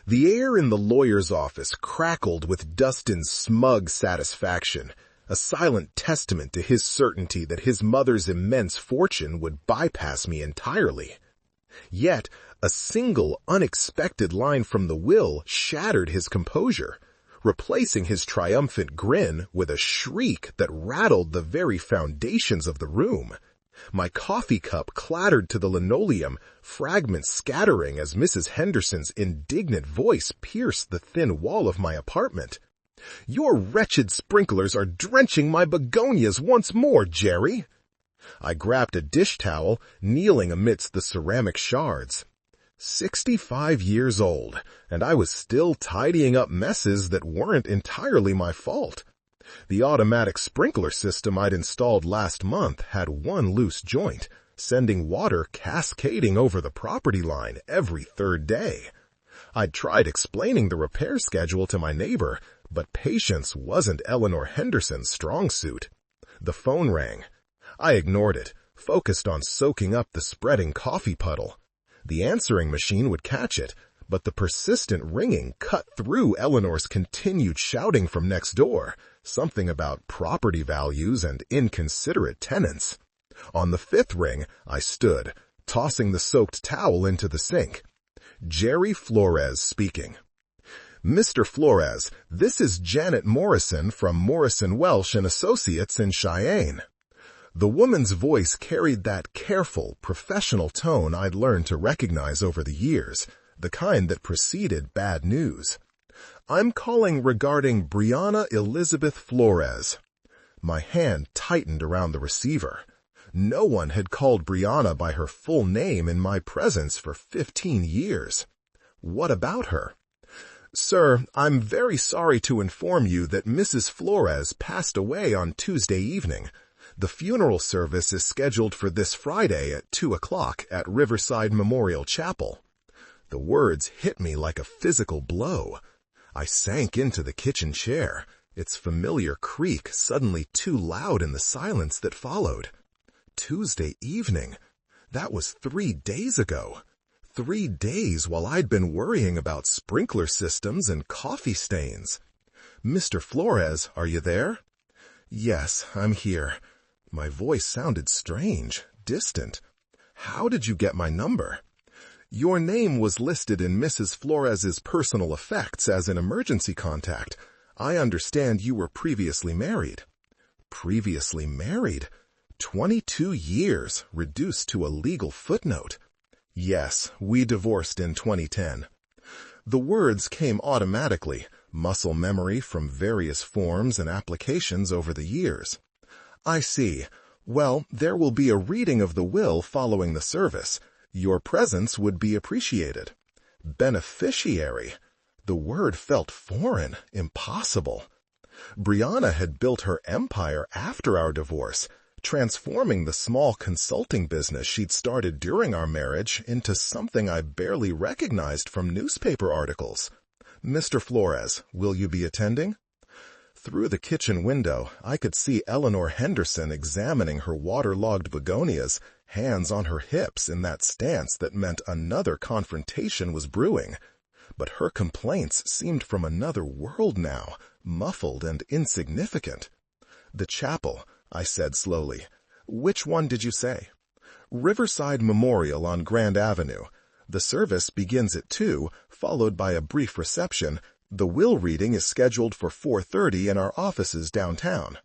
The air in the lawyer's office crackled with Dustin's smug satisfaction, a silent testament to his certainty that his mother's immense fortune would bypass me entirely. Yet, a single unexpected line from the will shattered his composure, replacing his triumphant grin with a shriek that rattled the very foundations of the room. My coffee cup clattered to the linoleum, fragments scattering as Mrs. Henderson's indignant voice pierced the thin wall of my apartment. "Your wretched sprinklers are drenching my begonias once more, Jerry!" I grabbed a dish towel, kneeling amidst the ceramic shards. 65 years old, and I was still tidying up messes that weren't entirely my fault. The automatic sprinkler system I'd installed last month had one loose joint, sending water cascading over the property line every third day. I'd tried explaining the repair schedule to my neighbor, but patience wasn't Eleanor Henderson's strong suit. The phone rang. I ignored it, focused on soaking up the spreading coffee puddle. The answering machine would catch it, but the persistent ringing cut through Eleanor's continued shouting from next door, something about property values and inconsiderate tenants. On the fifth ring, I stood, tossing the soaked towel into the sink. Jerry Flores speaking. "Mr. Flores, this is Janet Morrison from Morrison Welsh and Associates in Cheyenne." The woman's voice carried that careful, professional tone I'd learned to recognize over the years, the kind that preceded bad news. "I'm calling regarding Brianna Elizabeth Flores." My hand tightened around the receiver. No one had called Brianna by her full name in my presence for 15 years. What about her? "Sir, I'm very sorry to inform you that Mrs. Flores passed away on Tuesday evening. The funeral service is scheduled for this Friday at 2 o'clock at Riverside Memorial Chapel." The words hit me like a physical blow. I sank into the kitchen chair, its familiar creak suddenly too loud in the silence that followed. Tuesday evening. That was 3 days ago. 3 days while I'd been worrying about sprinkler systems and coffee stains. "Mr. Flores, are you there?" "Yes, I'm here." My voice sounded strange, distant. "How did you get my number?" "Your name was listed in Mrs. Flores's personal effects as an emergency contact. I understand you were previously married." Previously married? 22 years, reduced to a legal footnote. "Yes, we divorced in 2010. The words came automatically, muscle memory from various forms and applications over the years. "I see. Well, there will be a reading of the will following the service. Your presence would be appreciated." Beneficiary. The word felt foreign, impossible. Brianna had built her empire after our divorce, transforming the small consulting business she'd started during our marriage into something I barely recognized from newspaper articles. "Mr. Flores, will you be attending?" Through the kitchen window, I could see Eleanor Henderson examining her waterlogged begonias, hands on her hips in that stance that meant another confrontation was brewing. But her complaints seemed from another world now, muffled and insignificant. "The chapel," I said slowly. "Which one did you say?" "Riverside Memorial on Grand Avenue. The service begins at 2, followed by a brief reception. The will reading is scheduled for 4:30 in our offices downtown."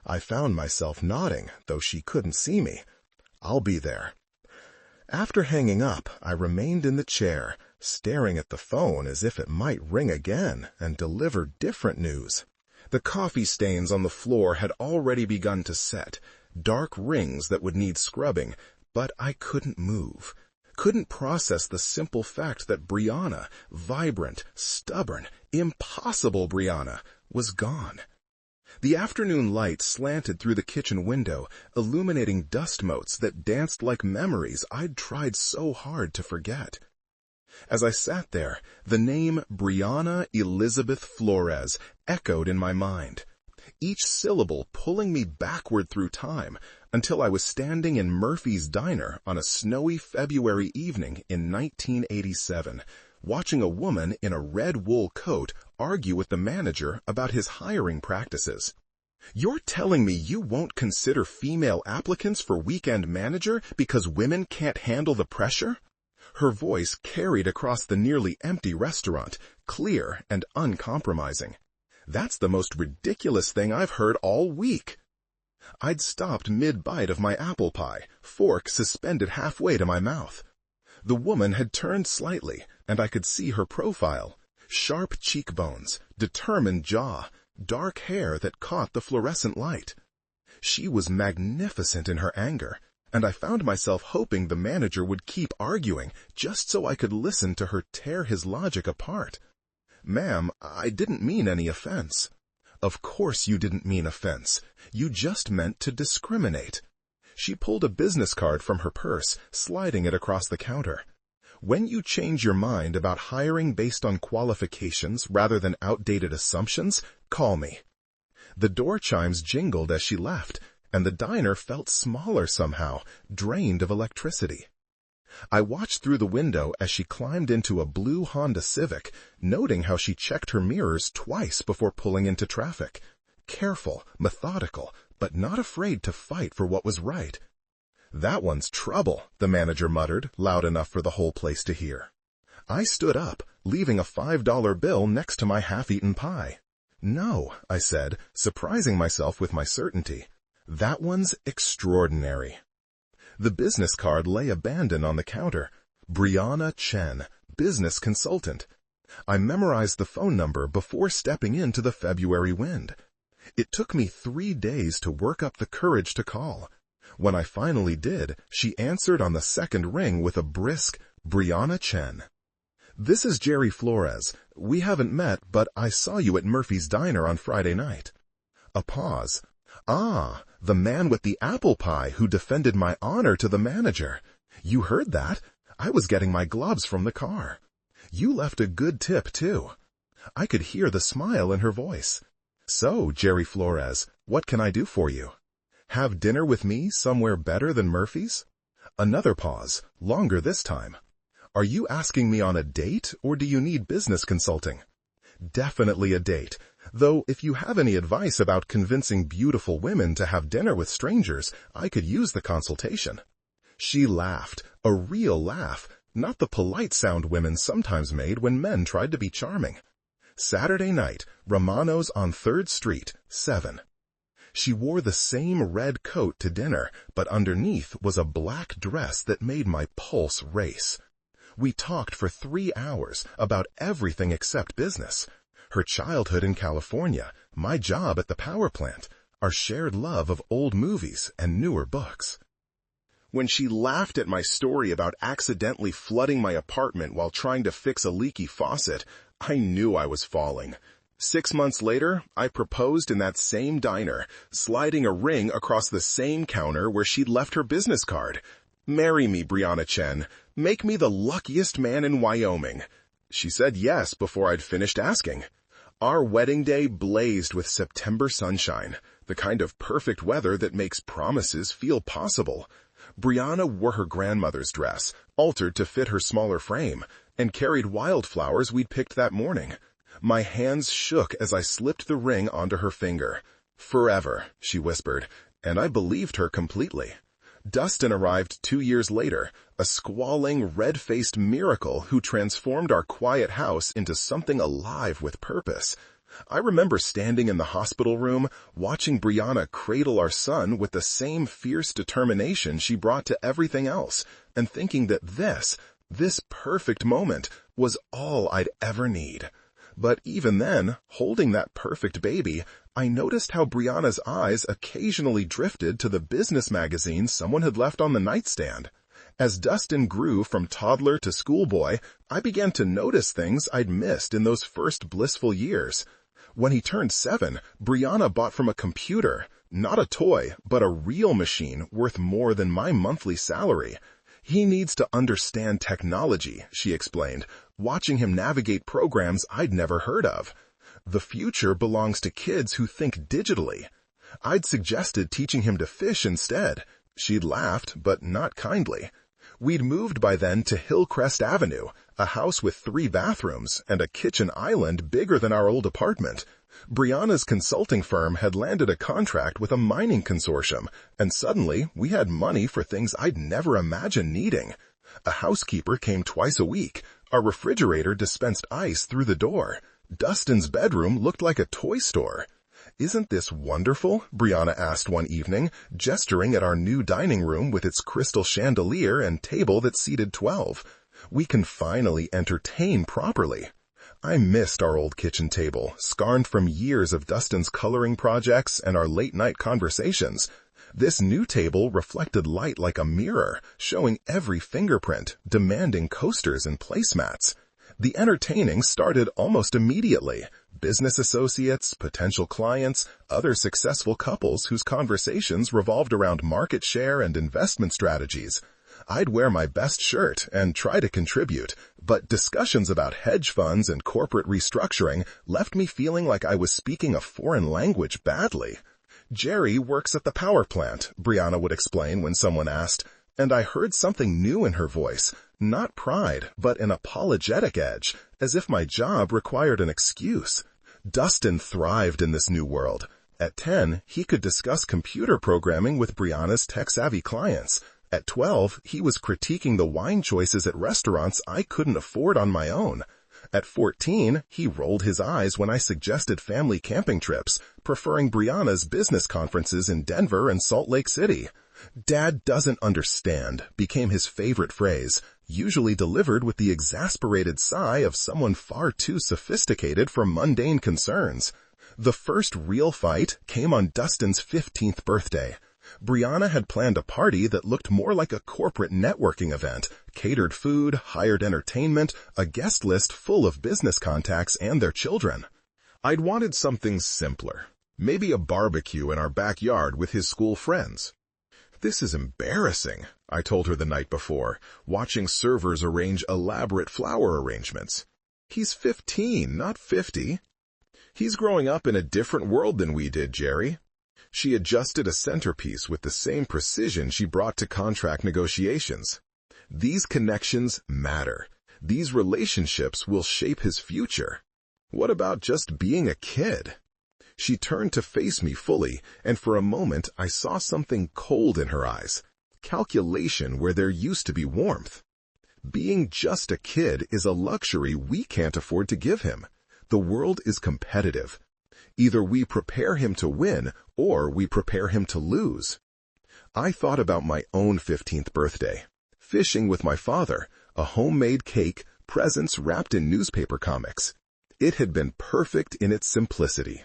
I found myself nodding, though she couldn't see me. "I'll be there." After hanging up, I remained in the chair, staring at the phone as if it might ring again and deliver different news. The coffee stains on the floor had already begun to set, dark rings that would need scrubbing, but I couldn't move. Couldn't process the simple fact that Brianna, vibrant, stubborn, impossible Brianna, was gone. The afternoon light slanted through the kitchen window, illuminating dust motes that danced like memories I'd tried so hard to forget. As I sat there, the name Brianna Elizabeth Flores echoed in my mind, each syllable pulling me backward through time until I was standing in Murphy's Diner on a snowy February evening in 1987, watching a woman in a red wool coat argue with the manager about his hiring practices. "You're telling me you won't consider female applicants for weekend manager because women can't handle the pressure?" Her voice carried across the nearly empty restaurant, clear and uncompromising. "That's the most ridiculous thing I've heard all week." I'd stopped mid-bite of my apple pie, fork suspended halfway to my mouth. The woman had turned slightly, and I could see her profile. Sharp cheekbones, determined jaw, dark hair that caught the fluorescent light. She was magnificent in her anger, and I found myself hoping the manager would keep arguing just so I could listen to her tear his logic apart. "Ma'am, I didn't mean any offense." "Of course you didn't mean offense. You just meant to discriminate." She pulled a business card from her purse, sliding it across the counter. "When you change your mind about hiring based on qualifications rather than outdated assumptions, call me." The door chimes jingled as she left, and the diner felt smaller somehow, drained of electricity. I watched through the window as she climbed into a blue Honda Civic, noting how she checked her mirrors twice before pulling into traffic. Careful, methodical, but not afraid to fight for what was right. "That one's trouble," the manager muttered, loud enough for the whole place to hear. I stood up, leaving a $5 bill next to my half-eaten pie. "No," I said, surprising myself with my certainty. "That one's extraordinary." The business card lay abandoned on the counter. Brianna Chen, business consultant. I memorized the phone number before stepping into the February wind. It took me 3 days to work up the courage to call. When I finally did, she answered on the second ring with a brisk, "Brianna Chen." "This is Jerry Flores. We haven't met, but I saw you at Murphy's Diner on Friday night." A pause. "Ah, the man with the apple pie who defended my honor to the manager. You heard that? I was getting my gloves from the car. You left a good tip, too." I could hear the smile in her voice. "So, Jerry Flores, what can I do for you? Have dinner with me somewhere better than Murphy's?" Another pause, longer this time. "Are you asking me on a date, or do you need business consulting?" "Definitely a date. Though if you have any advice about convincing beautiful women to have dinner with strangers, I could use the consultation." She laughed, a real laugh, not the polite sound women sometimes made when men tried to be charming. "Saturday night, Romano's on 3rd Street, 7. She wore the same red coat to dinner, but underneath was a black dress that made my pulse race. We talked for 3 hours about everything except business. Her childhood in California, my job at the power plant, our shared love of old movies and newer books. When she laughed at my story about accidentally flooding my apartment while trying to fix a leaky faucet, I knew I was falling. 6 months later, I proposed in that same diner, sliding a ring across the same counter where she'd left her business card. "Marry me, Brianna Chen. Make me the luckiest man in Wyoming." She said yes before I'd finished asking. Our wedding day blazed with September sunshine, the kind of perfect weather that makes promises feel possible. Brianna wore her grandmother's dress, altered to fit her smaller frame, and carried wildflowers we'd picked that morning. My hands shook as I slipped the ring onto her finger. "Forever," she whispered, and I believed her completely. Dustin arrived 2 years later, a squalling, red-faced miracle who transformed our quiet house into something alive with purpose. I remember standing in the hospital room, watching Brianna cradle our son with the same fierce determination she brought to everything else, and thinking that this perfect moment was all I'd ever need. But even then, holding that perfect baby, I noticed how Brianna's eyes occasionally drifted to the business magazine someone had left on the nightstand. As Dustin grew from toddler to schoolboy, I began to notice things I'd missed in those first blissful years. When he turned 7, Brianna bought from a computer, not a toy, but a real machine worth more than my monthly salary. "He needs to understand technology," she explained, watching him navigate programs I'd never heard of. "The future belongs to kids who think digitally." I'd suggested teaching him to fish instead. She'd laughed, but not kindly. We'd moved by then to Hillcrest Avenue, a house with 3 bathrooms and a kitchen island bigger than our old apartment. Brianna's consulting firm had landed a contract with a mining consortium, and suddenly we had money for things I'd never imagined needing. A housekeeper came twice a week. Our refrigerator dispensed ice through the door. Dustin's bedroom looked like a toy store. "Isn't this wonderful?" Brianna asked one evening, gesturing at our new dining room with its crystal chandelier and table that seated 12. "We can finally entertain properly." I missed our old kitchen table, scarred from years of Dustin's coloring projects and our late-night conversations. This new table reflected light like a mirror, showing every fingerprint, demanding coasters and placemats. The entertaining started almost immediately. Business associates, potential clients, other successful couples whose conversations revolved around market share and investment strategies. I'd wear my best shirt and try to contribute, but discussions about hedge funds and corporate restructuring left me feeling like I was speaking a foreign language badly. "Jerry works at the power plant," Brianna would explain when someone asked, and I heard something new in her voice, not pride, but an apologetic edge, as if my job required an excuse. Dustin thrived in this new world. At 10, he could discuss computer programming with Brianna's tech-savvy clients. At 12, he was critiquing the wine choices at restaurants I couldn't afford on my own. At 14, he rolled his eyes when I suggested family camping trips, preferring Brianna's business conferences in Denver and Salt Lake City. "Dad doesn't understand" became his favorite phrase, usually delivered with the exasperated sigh of someone far too sophisticated for mundane concerns. The first real fight came on Dustin's 15th birthday. Brianna had planned a party that looked more like a corporate networking event, catered food, hired entertainment, a guest list full of business contacts and their children. I'd wanted something simpler, maybe a barbecue in our backyard with his school friends. "This is embarrassing," I told her the night before, watching servers arrange elaborate flower arrangements. "He's 15, not 50. "He's growing up in a different world than we did, Jerry." She adjusted a centerpiece with the same precision she brought to contract negotiations. "These connections matter. These relationships will shape his future. What about just being a kid?" She turned to face me fully, and for a moment I saw something cold in her eyes. Calculation where there used to be warmth. Being just a kid is a luxury we can't afford to give him. The world is competitive. Either we prepare him to win, or we prepare him to lose. I thought about my own 15th birthday. Fishing with my father, a homemade cake, presents wrapped in newspaper comics. It had been perfect in its simplicity.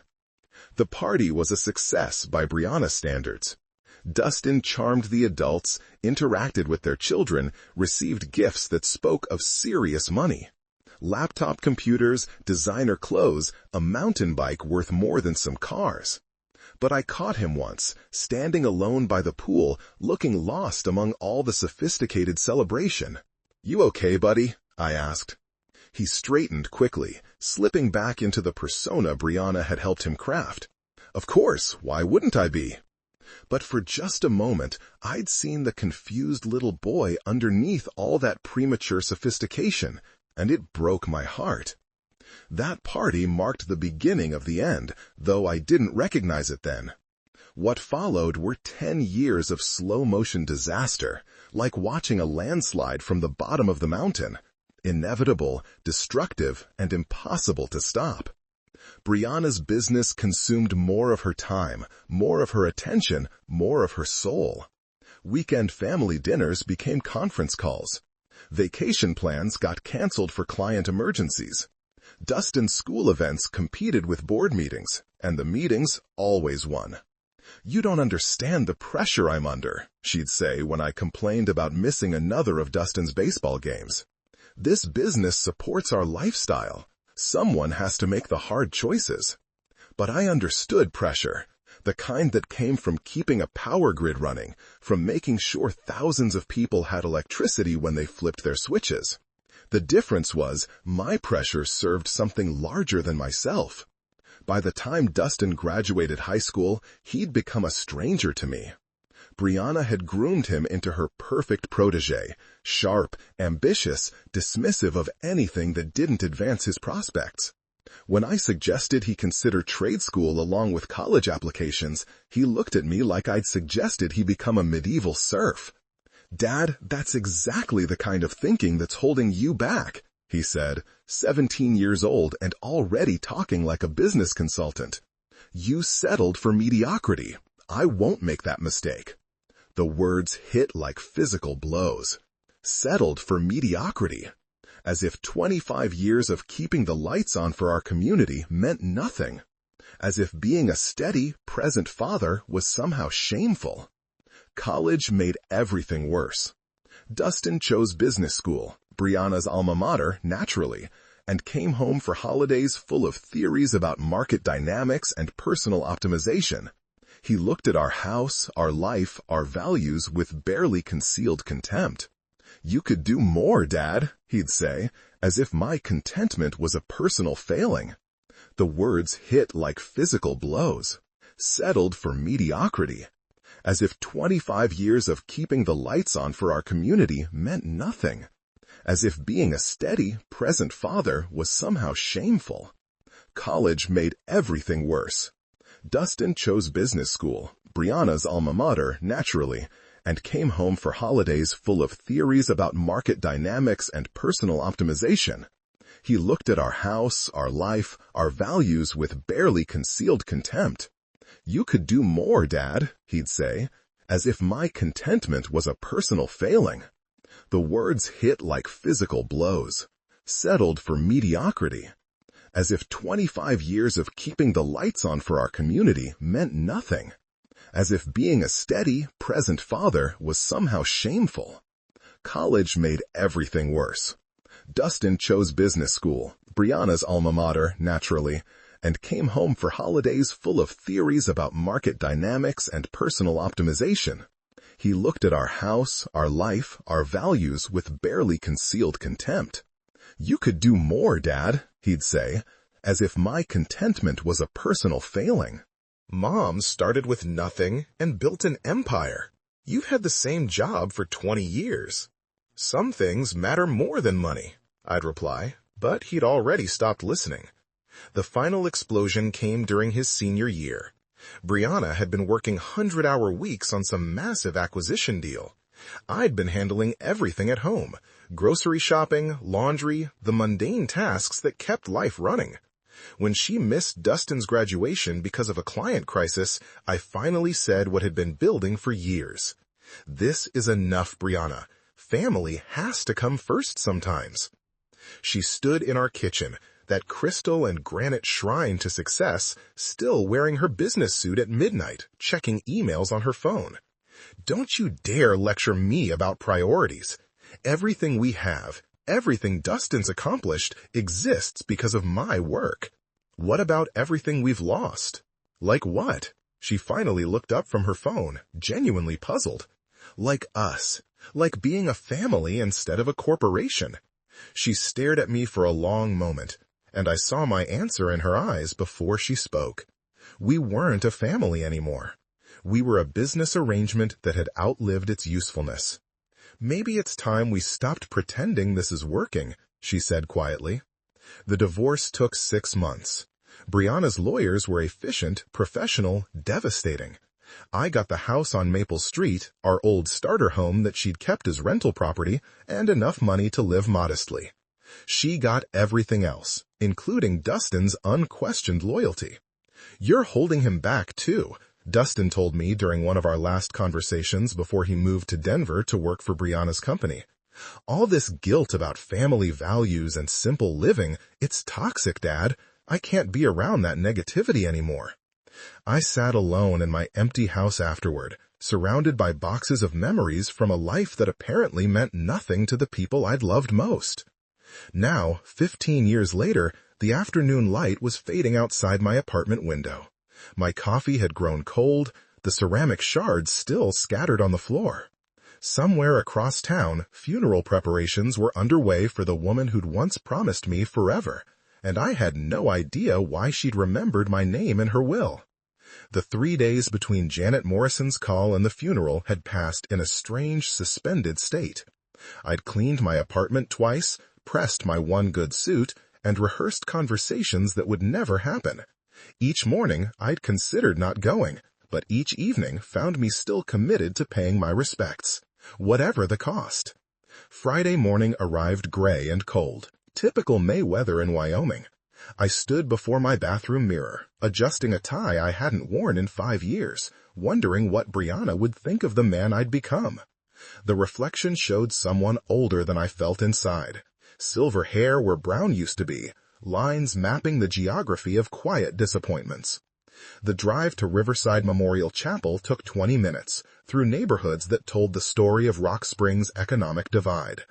The party was a success by Brianna's standards. Dustin charmed the adults, interacted with their children, received gifts that spoke of serious money. Laptop computers, designer clothes, a mountain bike worth more than some cars. But I caught him once, standing alone by the pool, looking lost among all the sophisticated celebration. "You okay, buddy?" I asked. He straightened quickly, slipping back into the persona Brianna had helped him craft. Of course, why wouldn't I be? But for just a moment, I'd seen the confused little boy underneath all that premature sophistication, and it broke my heart. That party marked the beginning of the end, though I didn't recognize it then. What followed were 10 years of slow-motion disaster, like watching a landslide from the bottom of the mountain. Inevitable, destructive, and impossible to stop. Brianna's business consumed more of her time, more of her attention, more of her soul. Weekend family dinners became conference calls. Vacation plans got canceled for client emergencies. Dustin's school events competed with board meetings, and the meetings always won. "You don't understand the pressure I'm under," she'd say when I complained about missing another of Dustin's baseball games. "This business supports our lifestyle. Someone has to make the hard choices." But I understood pressure, the kind that came from keeping a power grid running, from making sure thousands of people had electricity when they flipped their switches. The difference was my pressure served something larger than myself. By the time Dustin graduated high school, he'd become a stranger to me. Brianna had groomed him into her perfect protege, sharp, ambitious, dismissive of anything that didn't advance his prospects. When I suggested he consider trade school along with college applications, he looked at me like I'd suggested he become a medieval serf. "Dad, that's exactly the kind of thinking that's holding you back," he said, 17 years old and already talking like a business consultant. "You settled for mediocrity. I won't make that mistake." The words hit like physical blows. Settled for mediocrity. As if 25 years of keeping the lights on for our community meant nothing. As if being a steady, present father was somehow shameful. College made everything worse. Dustin chose business school, Brianna's alma mater, naturally, and came home for holidays full of theories about market dynamics and personal optimization. He looked at our house, our life, our values with barely concealed contempt. "You could do more, Dad," he'd say, as if my contentment was a personal failing. The words hit like physical blows. Settled for mediocrity. As if 25 years of keeping the lights on for our community meant nothing. As if being a steady, present father was somehow shameful. College made everything worse. Dustin chose business school, Brianna's alma mater, naturally, and came home for holidays full of theories about market dynamics and personal optimization. He looked at our house, our life, our values with barely concealed contempt. "You could do more, Dad," he'd say, as if my contentment was a personal failing. The words hit like physical blows. Settled for mediocrity. As if 25 years of keeping the lights on for our community meant nothing. As if being a steady, present father was somehow shameful. College made everything worse. Dustin chose business school, Brianna's alma mater, naturally, and came home for holidays full of theories about market dynamics and personal optimization. He looked at our house, our life, our values with barely concealed contempt. "You could do more, Dad," he'd say, as if my contentment was a personal failing. "Mom started with nothing and built an empire. You've had the same job for 20 years. Some things matter more than money," I'd reply, but he'd already stopped listening. The final explosion came during his senior year. Brianna had been working 100-hour weeks on some massive acquisition deal. I'd been handling everything at home: grocery shopping, laundry, the mundane tasks that kept life running. When she missed Dustin's graduation because of a client crisis, I finally said what had been building for years. "This is enough, Brianna. Family has to come first sometimes." She stood in our kitchen, that crystal and granite shrine to success, still wearing her business suit at midnight, checking emails on her phone. "Don't you dare lecture me about priorities. Everything we have, everything Dustin's accomplished, exists because of my work. What about everything we've lost?" "Like what?" She finally looked up from her phone, genuinely puzzled. "Like us. Like being a family instead of a corporation." She stared at me for a long moment, and I saw my answer in her eyes before she spoke. We weren't a family anymore. We were a business arrangement that had outlived its usefulness. "Maybe it's time we stopped pretending this is working," she said quietly. The divorce took 6 months. Brianna's lawyers were efficient, professional, devastating. I got the house on Maple Street, our old starter home that she'd kept as rental property, and enough money to live modestly. She got everything else, including Dustin's unquestioned loyalty. "You're holding him back, too," Dustin told me during one of our last conversations before he moved to Denver to work for Brianna's company. "All this guilt about family values and simple living, it's toxic, Dad. I can't be around that negativity anymore." I sat alone in my empty house afterward, surrounded by boxes of memories from a life that apparently meant nothing to the people I'd loved most. Now, 15 years later, the afternoon light was fading outside my apartment window. My coffee had grown cold, the ceramic shards still scattered on the floor. Somewhere across town, funeral preparations were underway for the woman who'd once promised me forever, and I had no idea why she'd remembered my name in her will. The 3 days between Janet Morrison's call and the funeral had passed in a strange, suspended state. I'd cleaned my apartment twice, pressed my one good suit, and rehearsed conversations that would never happen. Each morning, I'd considered not going, but each evening found me still committed to paying my respects, whatever the cost. Friday morning arrived gray and cold, typical May weather in Wyoming. I stood before my bathroom mirror, adjusting a tie I hadn't worn in 5 years, wondering what Brianna would think of the man I'd become. The reflection showed someone older than I felt inside. Silver hair where brown used to be, lines mapping the geography of quiet disappointments. The drive to Riverside Memorial Chapel took 20 minutes, through neighborhoods that told the story of Rock Springs' economic divide.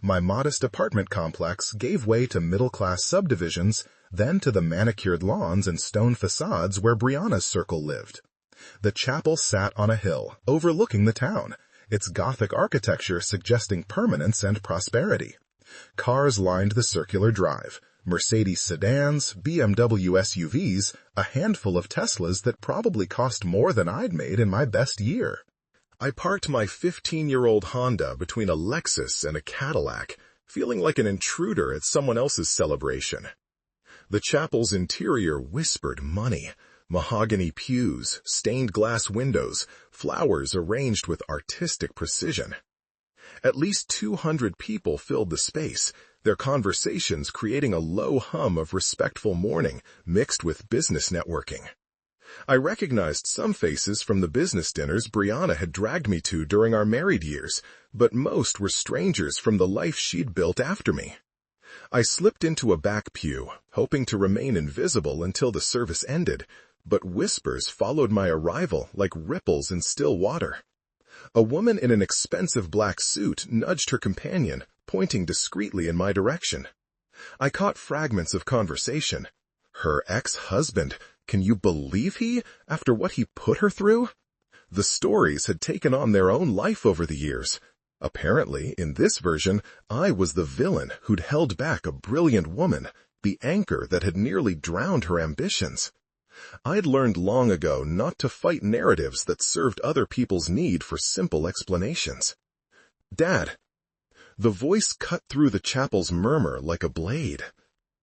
My modest apartment complex gave way to middle-class subdivisions, then to the manicured lawns and stone facades where Brianna's circle lived. The chapel sat on a hill, overlooking the town, its Gothic architecture suggesting permanence and prosperity. Cars lined the circular drive, Mercedes sedans, BMW SUVs, a handful of Teslas that probably cost more than I'd made in my best year. I parked my 15-year-old Honda between a Lexus and a Cadillac, feeling like an intruder at someone else's celebration. The chapel's interior whispered money. Mahogany pews, stained glass windows, flowers arranged with artistic precision. At least 200 people filled the space, their conversations creating a low hum of respectful mourning mixed with business networking. I recognized some faces from the business dinners Brianna had dragged me to during our married years, but most were strangers from the life she'd built after me. I slipped into a back pew, hoping to remain invisible until the service ended, but whispers followed my arrival like ripples in still water. A woman in an expensive black suit nudged her companion, pointing discreetly in my direction. I caught fragments of conversation. Her ex-husband, can you believe after what he put her through? The stories had taken on their own life over the years. Apparently, in this version, I was the villain who'd held back a brilliant woman, the anchor that had nearly drowned her ambitions. I'd learned long ago not to fight narratives that served other people's need for simple explanations. Dad. The voice cut through the chapel's murmur like a blade.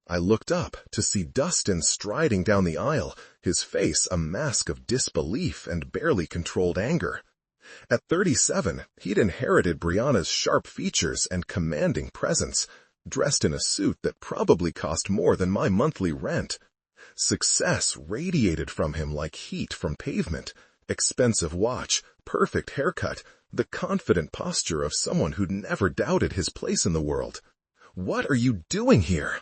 I looked up to see Dustin striding down the aisle, his face a mask of disbelief and barely controlled anger. At 37, he'd inherited Brianna's sharp features and commanding presence, dressed in a suit that probably cost more than my monthly rent. Success radiated from him like heat from pavement, expensive watch, perfect haircut, the confident posture of someone who'd never doubted his place in the world. What are you doing here?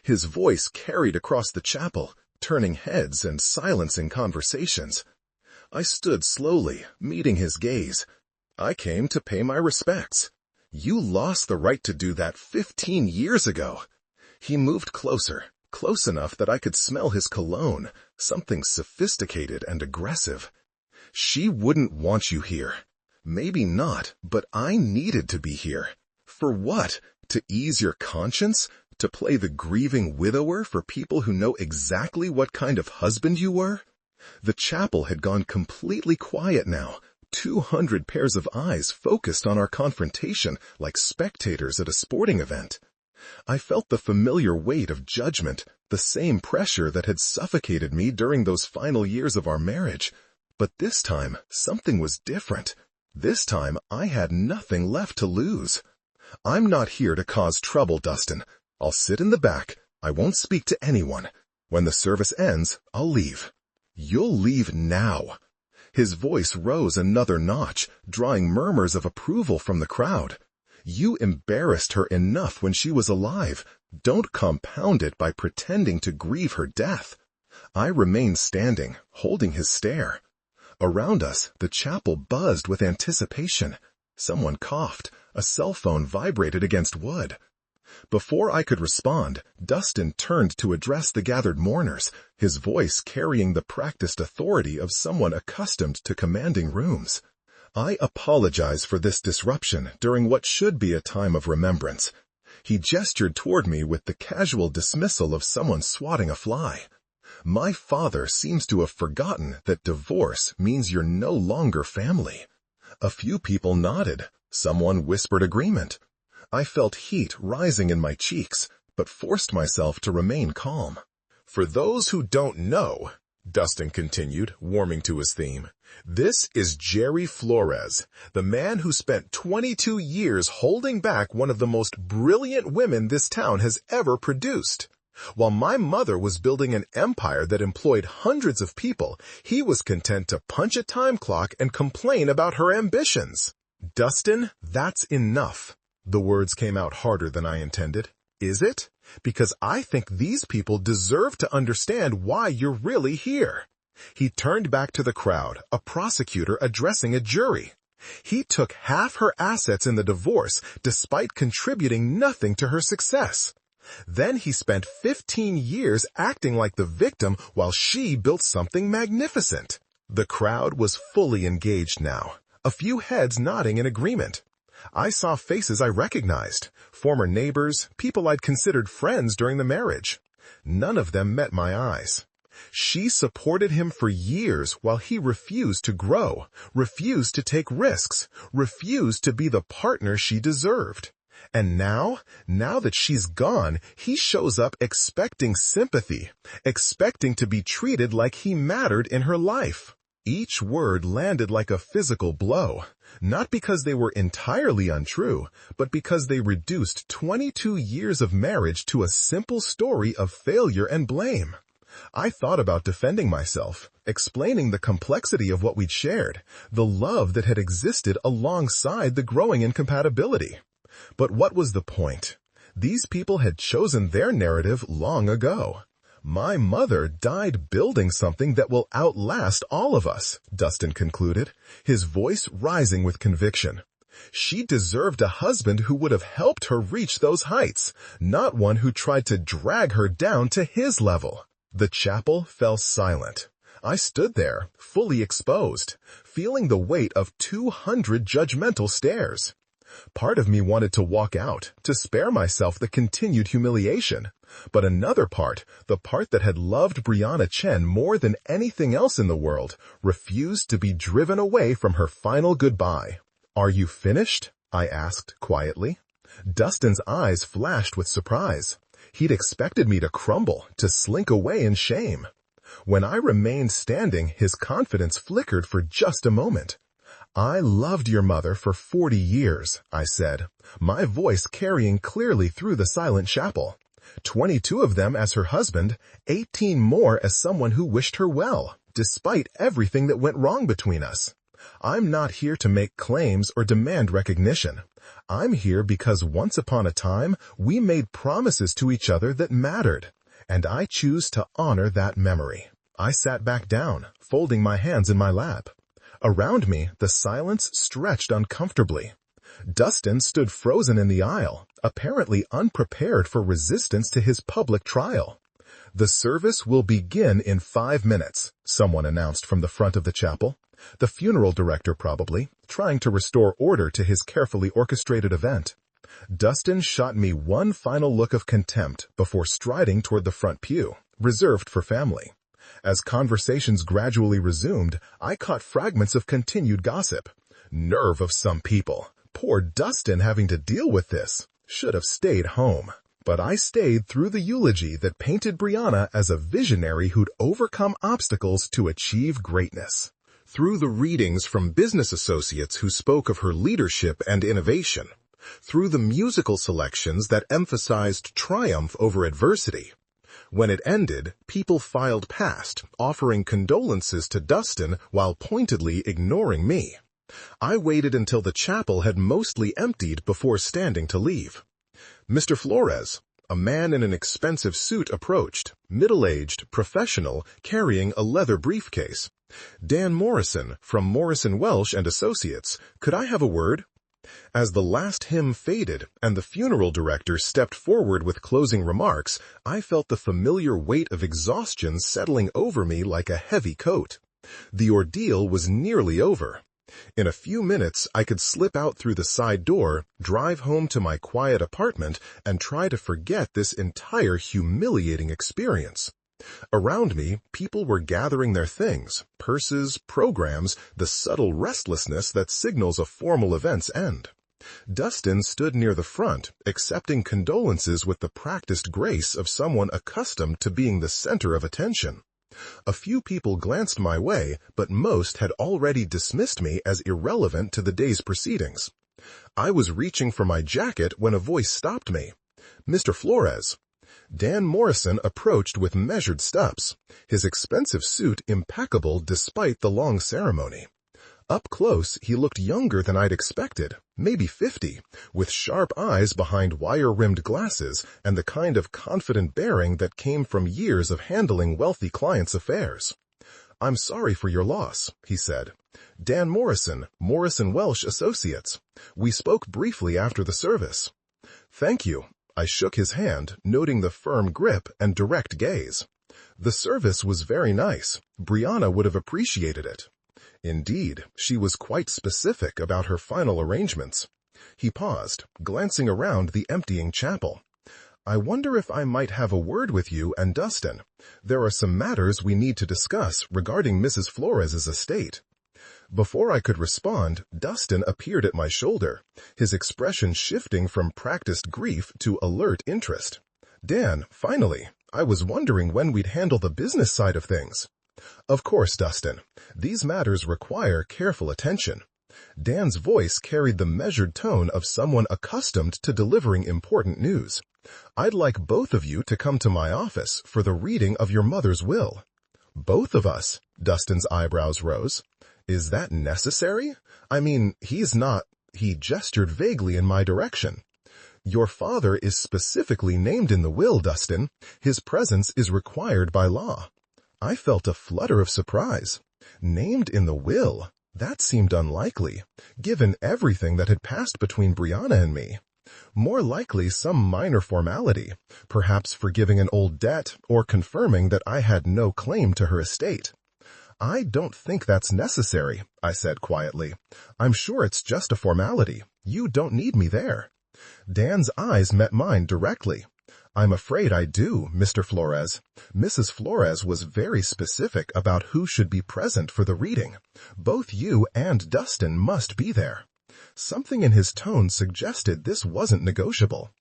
His voice carried across the chapel, turning heads and silencing conversations. I stood slowly, meeting his gaze. I came to pay my respects. You lost the right to do that 15 years ago. He moved closer, close enough that I could smell his cologne, something sophisticated and aggressive. She wouldn't want you here. Maybe not, but I needed to be here. For what? To ease your conscience? To play the grieving widower for people who know exactly what kind of husband you were? The chapel had gone completely quiet now, 200 pairs of eyes focused on our confrontation like spectators at a sporting event. I felt the familiar weight of judgment, the same pressure that had suffocated me during those final years of our marriage. But this time, something was different. This time, I had nothing left to lose. I'm not here to cause trouble, Dustin. I'll sit in the back. I won't speak to anyone. When the service ends, I'll leave. You'll leave now. His voice rose another notch, drawing murmurs of approval from the crowd. You embarrassed her enough when she was alive. Don't compound it by pretending to grieve her death. I remained standing, holding his stare. Around us, the chapel buzzed with anticipation. Someone coughed. A cell phone vibrated against wood. Before I could respond, Dustin turned to address the gathered mourners, his voice carrying the practiced authority of someone accustomed to commanding rooms. I apologize for this disruption during what should be a time of remembrance. He gestured toward me with the casual dismissal of someone swatting a fly. My father seems to have forgotten that divorce means you're no longer family. A few people nodded. Someone whispered agreement. I felt heat rising in my cheeks, but forced myself to remain calm. For those who don't know, Dustin continued, warming to his theme, this is Jerry Flores, the man who spent 22 years holding back one of the most brilliant women this town has ever produced. While my mother was building an empire that employed hundreds of people, he was content to punch a time clock and complain about her ambitions. Dustin, that's enough. The words came out harder than I intended. Is it? Because I think these people deserve to understand why you're really here. He turned back to the crowd, a prosecutor addressing a jury. He took half her assets in the divorce despite contributing nothing to her success. Then he spent 15 years acting like the victim while she built something magnificent. The crowd was fully engaged now, a few heads nodding in agreement. I saw faces I recognized, former neighbors, people I'd considered friends during the marriage. None of them met my eyes. She supported him for years while he refused to grow, refused to take risks, refused to be the partner she deserved. And now that she's gone, he shows up expecting sympathy, expecting to be treated like he mattered in her life. Each word landed like a physical blow, not because they were entirely untrue, but because they reduced 22 years of marriage to a simple story of failure and blame. I thought about defending myself, explaining the complexity of what we'd shared, the love that had existed alongside the growing incompatibility. But what was the point? These people had chosen their narrative long ago. My mother died building something that will outlast all of us, Dustin concluded, his voice rising with conviction. She deserved a husband who would have helped her reach those heights, not one who tried to drag her down to his level. The chapel fell silent. I stood there, fully exposed, feeling the weight of 200 judgmental stares. Part of me wanted to walk out, to spare myself the continued humiliation. But another part, the part that had loved Brianna Chen more than anything else in the world, refused to be driven away from her final goodbye. "Are you finished?" I asked quietly. Dustin's eyes flashed with surprise. He'd expected me to crumble, to slink away in shame. When I remained standing, his confidence flickered for just a moment. "I loved your mother for 40 years, I said, my voice carrying clearly through the silent chapel. 22 of them as her husband, 18 more as someone who wished her well, despite everything that went wrong between us. I'm not here to make claims or demand recognition. I'm here because once upon a time, we made promises to each other that mattered, and I choose to honor that memory." I sat back down, folding my hands in my lap. Around me, the silence stretched uncomfortably. Dustin stood frozen in the aisle, apparently unprepared for resistance to his public trial. "The service will begin in 5 minutes, someone announced from the front of the chapel. The funeral director probably, trying to restore order to his carefully orchestrated event. Dustin shot me one final look of contempt before striding toward the front pew, reserved for family. As conversations gradually resumed, I caught fragments of continued gossip. Nerve of some people. Poor Dustin having to deal with this. Should have stayed home. But I stayed through the eulogy that painted Brianna as a visionary who'd overcome obstacles to achieve greatness. Through the readings from business associates who spoke of her leadership and innovation. Through the musical selections that emphasized triumph over adversity. When it ended, people filed past, offering condolences to Dustin while pointedly ignoring me. I waited until the chapel had mostly emptied before standing to leave. "Mr. Flores," a man in an expensive suit approached, middle-aged, professional, carrying a leather briefcase. "Dan Morrison, from Morrison Welsh and Associates. Could I have a word?" As the last hymn faded and the funeral director stepped forward with closing remarks, I felt the familiar weight of exhaustion settling over me like a heavy coat. The ordeal was nearly over. In a few minutes, I could slip out through the side door, drive home to my quiet apartment, and try to forget this entire humiliating experience. Around me, people were gathering their things, purses, programs, the subtle restlessness that signals a formal event's end. Dustin stood near the front, accepting condolences with the practiced grace of someone accustomed to being the center of attention. A few people glanced my way, but most had already dismissed me as irrelevant to the day's proceedings. I was reaching for my jacket when a voice stopped me. "Mr. Flores." Dan Morrison approached with measured steps, his expensive suit impeccable despite the long ceremony. Up close, he looked younger than I'd expected, maybe 50, with sharp eyes behind wire-rimmed glasses and the kind of confident bearing that came from years of handling wealthy clients' affairs. "I'm sorry for your loss," he said. "Dan Morrison, Morrison Welsh Associates. We spoke briefly after the service." "Thank you." I shook his hand, noting the firm grip and direct gaze. "The service was very nice. Brianna would have appreciated it." Indeed, she was quite specific about her final arrangements. He paused, glancing around the emptying chapel. "I wonder if I might have a word with you and Dustin. There are some matters we need to discuss regarding Mrs. Flores's estate." Before I could respond, Dustin appeared at my shoulder, his expression shifting from practiced grief to alert interest. "Dan, finally. I was wondering when we'd handle the business side of things." "Of course, Dustin. These matters require careful attention." Dan's voice carried the measured tone of someone accustomed to delivering important news. "I'd like both of you to come to my office for the reading of your mother's will." "Both of us?" Dustin's eyebrows rose. "Is that necessary? I mean, he's not—" He gestured vaguely in my direction. "Your father is specifically named in the will, Dustin. His presence is required by law." I felt a flutter of surprise. Named in the will? That seemed unlikely, given everything that had passed between Brianna and me. More likely some minor formality, perhaps forgiving an old debt or confirming that I had no claim to her estate. "I don't think that's necessary," I said quietly. "I'm sure it's just a formality. You don't need me there." Dan's eyes met mine directly. "I'm afraid I do, Mr. Flores. Mrs. Flores was very specific about who should be present for the reading. Both you and Dustin must be there." Something in his tone suggested this wasn't negotiable.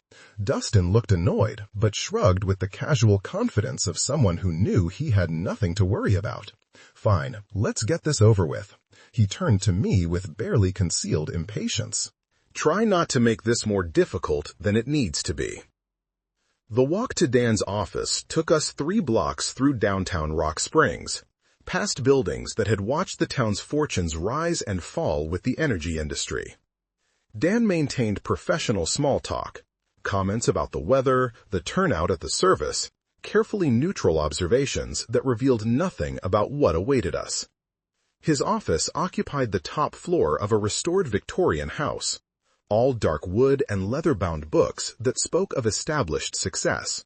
Dustin looked annoyed, but shrugged with the casual confidence of someone who knew he had nothing to worry about. "Fine, let's get this over with." He turned to me with barely concealed impatience. "Try not to make this more difficult than it needs to be." The walk to Dan's office took us 3 blocks through downtown Rock Springs, past buildings that had watched the town's fortunes rise and fall with the energy industry. Dan maintained professional small talk, comments about the weather, the turnout at the service, carefully neutral observations that revealed nothing about what awaited us. His office occupied the top floor of a restored Victorian house, all dark wood and leather-bound books that spoke of established success.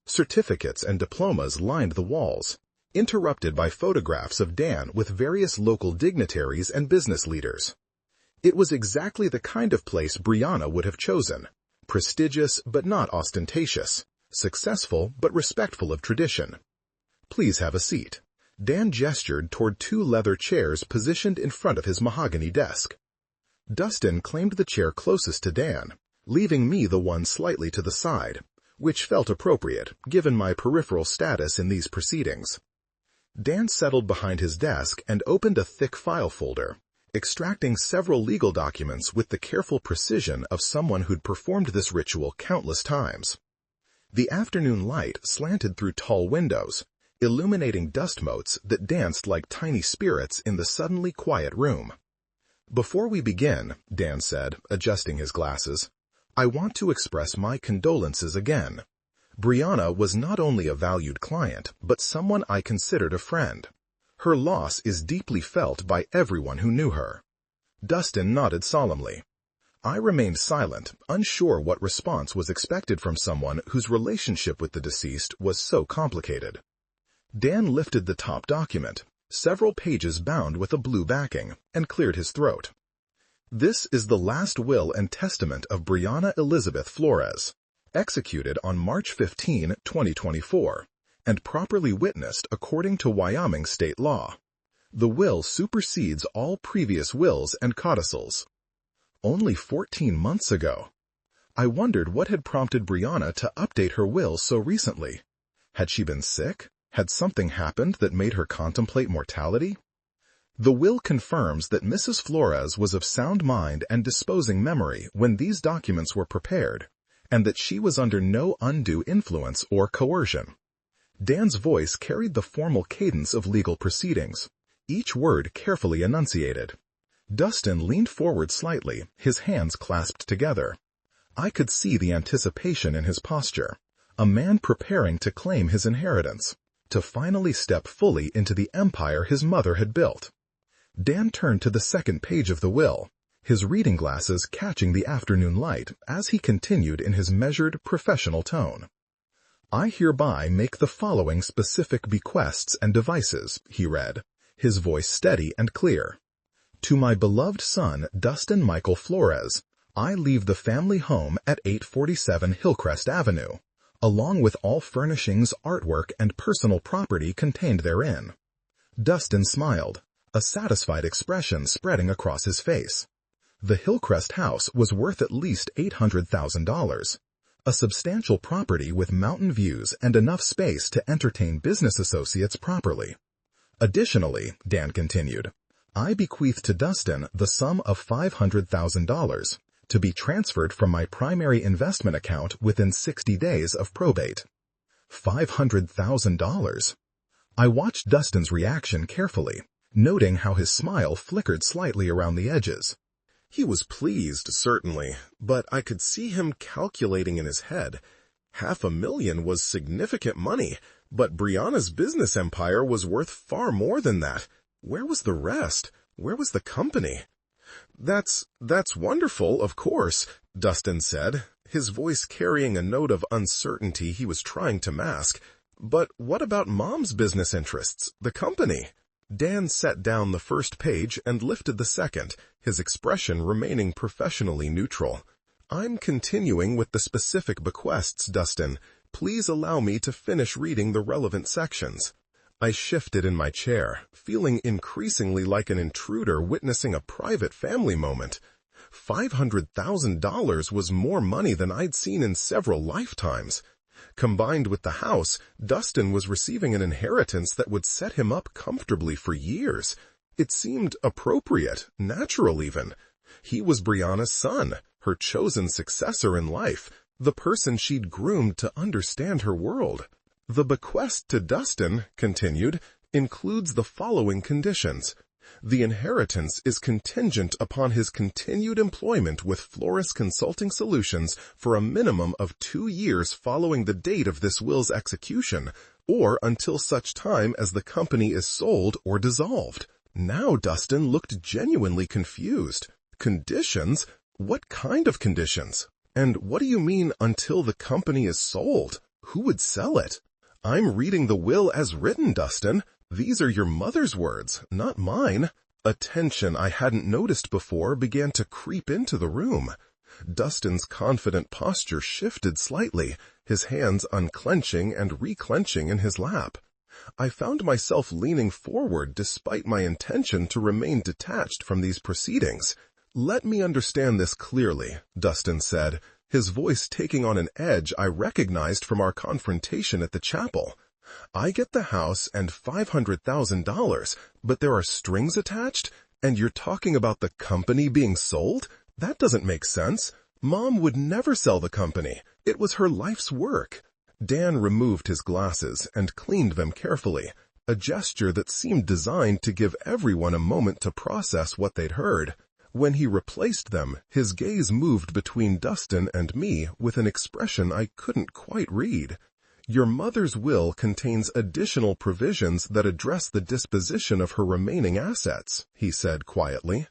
Certificates and diplomas lined the walls, interrupted by photographs of Dan with various local dignitaries and business leaders. It was exactly the kind of place Brianna would have chosen, prestigious but not ostentatious, successful but respectful of tradition. "Please have a seat." Dan gestured toward 2 leather chairs positioned in front of his mahogany desk. Dustin claimed the chair closest to Dan, leaving me the one slightly to the side, which felt appropriate, given my peripheral status in these proceedings. Dan settled behind his desk and opened a thick file folder, extracting several legal documents with the careful precision of someone who'd performed this ritual countless times. The afternoon light slanted through tall windows, illuminating dust motes that danced like tiny spirits in the suddenly quiet room. "Before we begin," Dan said, adjusting his glasses, "I want to express my condolences again. Brianna was not only a valued client, but someone I considered a friend. Her loss is deeply felt by everyone who knew her." Dustin nodded solemnly. I remained silent, unsure what response was expected from someone whose relationship with the deceased was so complicated. Dan lifted the top document, several pages bound with a blue backing, and cleared his throat. "This is the last will and testament of Brianna Elizabeth Flores, executed on March 15, 2024, and properly witnessed according to Wyoming state law. The will supersedes all previous wills and codicils. Only 14 months ago. I wondered what had prompted Brianna to update her will so recently. Had she been sick? Had something happened that made her contemplate mortality? The will confirms that Mrs. Flores was of sound mind and disposing memory when these documents were prepared, and that she was under no undue influence or coercion. Dan's voice carried the formal cadence of legal proceedings, each word carefully enunciated. Dustin leaned forward slightly, his hands clasped together. I could see the anticipation in his posture, a man preparing to claim his inheritance, to finally step fully into the empire his mother had built. Dan turned to the second page of the will, his reading glasses catching the afternoon light as he continued in his measured, professional tone. I hereby make the following specific bequests and devices, he read, his voice steady and clear. To my beloved son, Dustin Michael Flores, I leave the family home at 847 Hillcrest Avenue, along with all furnishings, artwork, and personal property contained therein. Dustin smiled, a satisfied expression spreading across his face. The Hillcrest house was worth at least $800,000, a substantial property with mountain views and enough space to entertain business associates properly. Additionally, Dan continued, I bequeath to Dustin the sum of $500,000 to be transferred from my primary investment account within 60 days of probate. $500,000. I watched Dustin's reaction carefully, noting how his smile flickered slightly around the edges. He was pleased, certainly, but I could see him calculating in his head. $500,000 was significant money, but Brianna's business empire was worth far more than that. Where was the rest? Where was the company? That's wonderful, of course, Dustin said, his voice carrying a note of uncertainty he was trying to mask. But what about Mom's business interests, the company? Dan set down the first page and lifted the second, his expression remaining professionally neutral. I'm continuing with the specific bequests, Dustin. Please allow me to finish reading the relevant sections. I shifted in my chair, feeling increasingly like an intruder witnessing a private family moment. $500,000 was more money than I'd seen in several lifetimes. Combined with the house, Dustin was receiving an inheritance that would set him up comfortably for years. It seemed appropriate, natural even. He was Brianna's son, her chosen successor in life, the person she'd groomed to understand her world. The bequest to Dustin, continued, includes the following conditions. The inheritance is contingent upon his continued employment with Flores Consulting Solutions for a minimum of 2 years following the date of this will's execution, or until such time as the company is sold or dissolved. Now Dustin looked genuinely confused. Conditions? What kind of conditions? And what do you mean, until the company is sold? Who would sell it? I'm reading the will as written, Dustin. These are your mother's words, not mine. A tension I hadn't noticed before began to creep into the room. Dustin's confident posture shifted slightly, his hands unclenching and reclenching in his lap. I found myself leaning forward despite my intention to remain detached from these proceedings. Let me understand this clearly, Dustin said, his voice taking on an edge I recognized from our confrontation at the chapel. I get the house and $500,000, but there are strings attached, and you're talking about the company being sold? That doesn't make sense. Mom would never sell the company. It was her life's work. Dan removed his glasses and cleaned them carefully, a gesture that seemed designed to give everyone a moment to process what they'd heard. When he replaced them, his gaze moved between Dustin and me with an expression I couldn't quite read. Your mother's will contains additional provisions that address the disposition of her remaining assets, he said quietly.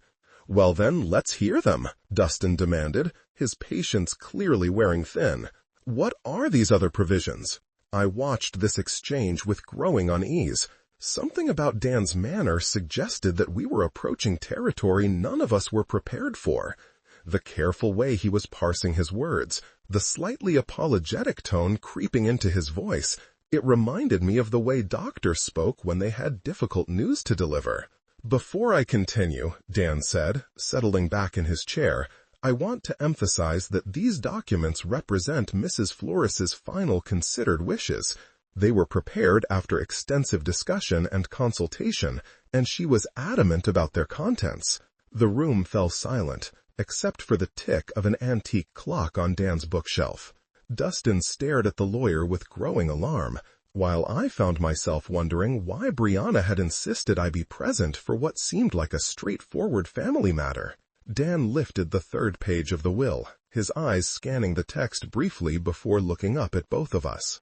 Well then, let's hear them, Dustin demanded, his patience clearly wearing thin. What are these other provisions? I watched this exchange with growing unease. Something about Dan's manner suggested that we were approaching territory none of us were prepared for. The careful way he was parsing his words, the slightly apologetic tone creeping into his voice, It reminded me of the way doctors spoke when they had difficult news to deliver. Before I continue, Dan said, settling back in his chair, I want to emphasize that these documents represent Mrs. Flores's final considered wishes. They were prepared after extensive discussion and consultation, and she was adamant about their contents. The room fell silent, except for the tick of an antique clock on Dan's bookshelf. Dustin stared at the lawyer with growing alarm, while I found myself wondering why Brianna had insisted I be present for what seemed like a straightforward family matter. Dan lifted the third page of the will, his eyes scanning the text briefly before looking up at both of us.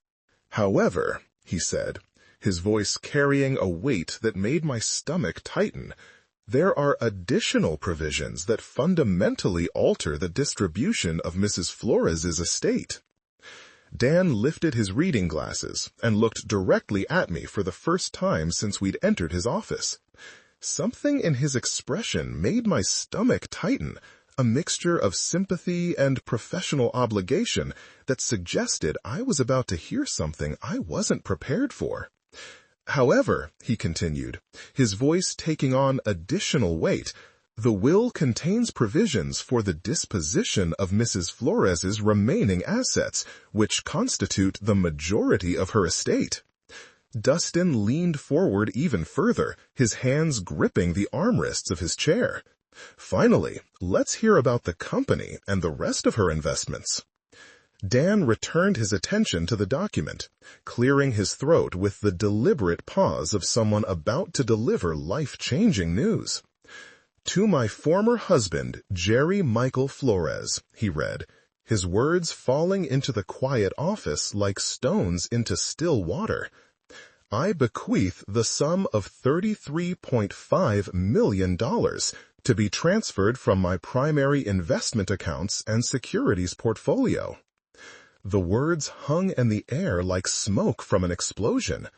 However, he said, his voice carrying a weight that made my stomach tighten, there are additional provisions that fundamentally alter the distribution of Mrs. Flores's estate. Dan lifted his reading glasses and looked directly at me for the first time since we'd entered his office. Something in his expression made my stomach tighten, a mixture of sympathy and professional obligation that suggested I was about to hear something I wasn't prepared for. However, he continued, his voice taking on additional weight, the will contains provisions for the disposition of Mrs. Flores's remaining assets, which constitute the majority of her estate. Dustin leaned forward even further, his hands gripping the armrests of his chair. Finally, let's hear about the company and the rest of her investments. Dan returned his attention to the document, clearing his throat with the deliberate pause of someone about to deliver life-changing news. To my former husband, Jerry Michael Flores, he read, his words falling into the quiet office like stones into still water. I bequeath the sum of $33.5 million to be transferred from my primary investment accounts and securities portfolio. The words hung in the air like smoke from an explosion.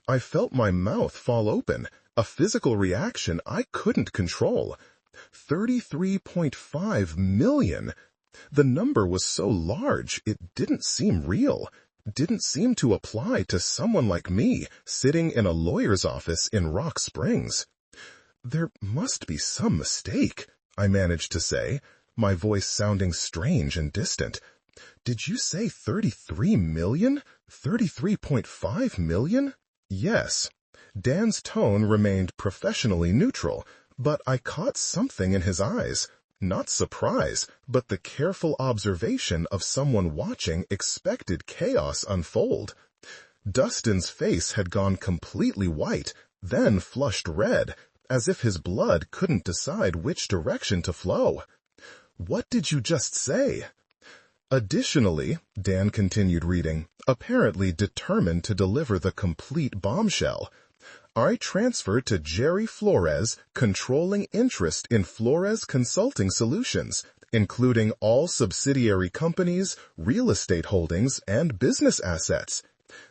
I felt my mouth fall open, a physical reaction I couldn't control. 33.5 million. The number was so large it didn't seem real, didn't seem to apply to someone like me sitting in a lawyer's office in Rock Springs. There must be some mistake, I managed to say, my voice sounding strange and distant. Did you say 33 million? 33.5 million? Yes. Dan's tone remained professionally neutral, but I caught something in his eyes. Not surprise, but the careful observation of someone watching expected chaos unfold. Dustin's face had gone completely white, then flushed red, as if his blood couldn't decide which direction to flow. What did you just say? Additionally, Dan continued reading, apparently determined to deliver the complete bombshell, I transferred to Jerry Flores controlling interest in Flores Consulting Solutions, including all subsidiary companies, real estate holdings, and business assets.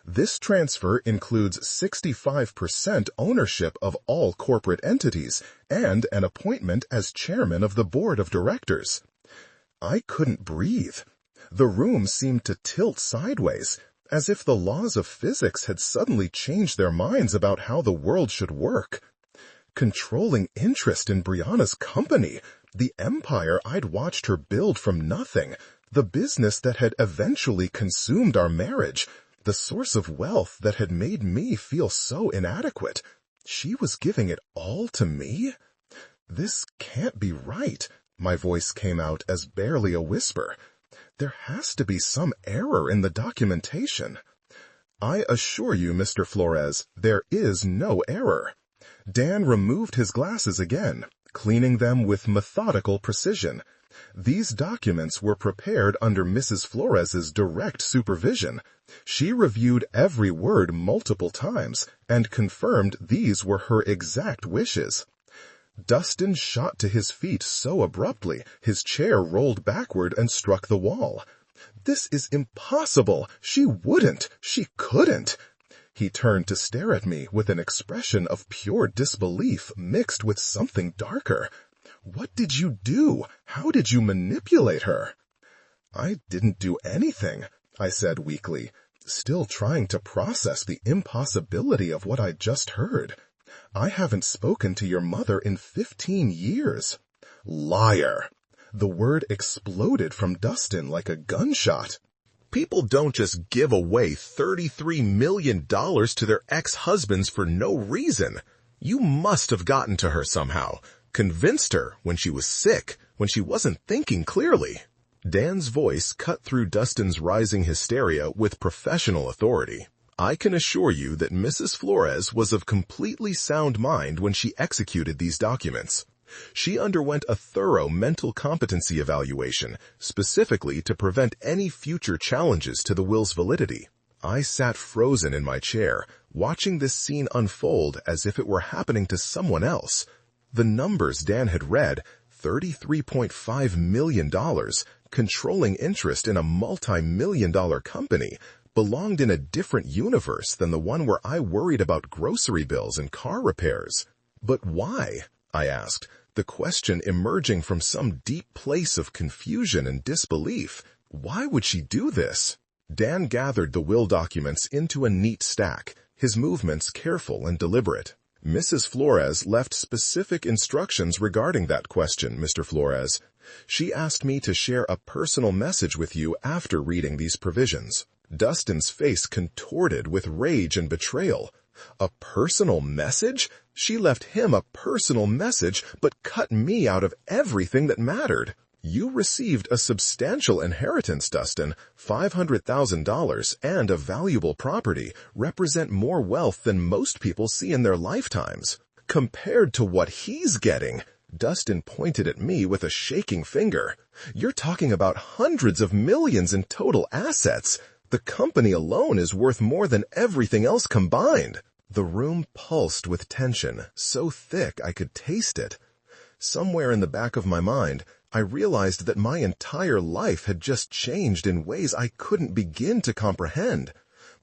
This transfer includes 65% ownership of all corporate entities and an appointment as chairman of the board of directors. I couldn't breathe. The room seemed to tilt sideways, as if the laws of physics had suddenly changed their minds about how the world should work. Controlling interest in Brianna's company, the empire I'd watched her build from nothing, the business that had eventually consumed our marriage, the source of wealth that had made me feel so inadequate. She was giving it all to me? This can't be right. My voice came out as barely a whisper. There has to be some error in the documentation. I assure you, Mr. Flores, there is no error. Dan removed his glasses again, cleaning them with methodical precision. These documents were prepared under Mrs. Flores's direct supervision. She reviewed every word multiple times and confirmed these were her exact wishes. Dustin shot to his feet so abruptly, his chair rolled backward and struck the wall. This is impossible. She wouldn't. She couldn't. He turned to stare at me with an expression of pure disbelief mixed with something darker. What did you do? How did you manipulate her? I didn't do anything, I said weakly. still trying to process the impossibility of what I just heard. I haven't spoken to your mother in 15 years. Liar! The word exploded from Dustin like a gunshot. People don't just give away $33 million to their ex-husbands for no reason. You must have gotten to her somehow, convinced her when she was sick, when she wasn't thinking clearly. Dan's voice cut through Dustin's rising hysteria with professional authority. I can assure you that Mrs. Flores was of completely sound mind when she executed these documents. She underwent a thorough mental competency evaluation, specifically to prevent any future challenges to the will's validity. I sat frozen in my chair, watching this scene unfold as if it were happening to someone else. The numbers Dan had read, $33.5 million, controlling interest in a multi-million-dollar company, belonged in a different universe than the one where I worried about grocery bills and car repairs. But why? I asked, the question emerging from some deep place of confusion and disbelief. Why would she do this? Dan gathered the will documents into a neat stack, his movements careful and deliberate. Mrs. Flores left specific instructions regarding that question, Mr. Flores. She asked me to share a personal message with you after reading these provisions. Dustin's face contorted with rage and betrayal. A personal message? She left him a personal message, but cut me out of everything that mattered. You received a substantial inheritance, Dustin. $500,000 and a valuable property represent more wealth than most people see in their lifetimes. Compared to what he's getting, Dustin pointed at me with a shaking finger. You're talking about hundreds of millions in total assets. The company alone is worth more than everything else combined. The room pulsed with tension, so thick I could taste it. Somewhere in the back of my mind, I realized that my entire life had just changed in ways I couldn't begin to comprehend.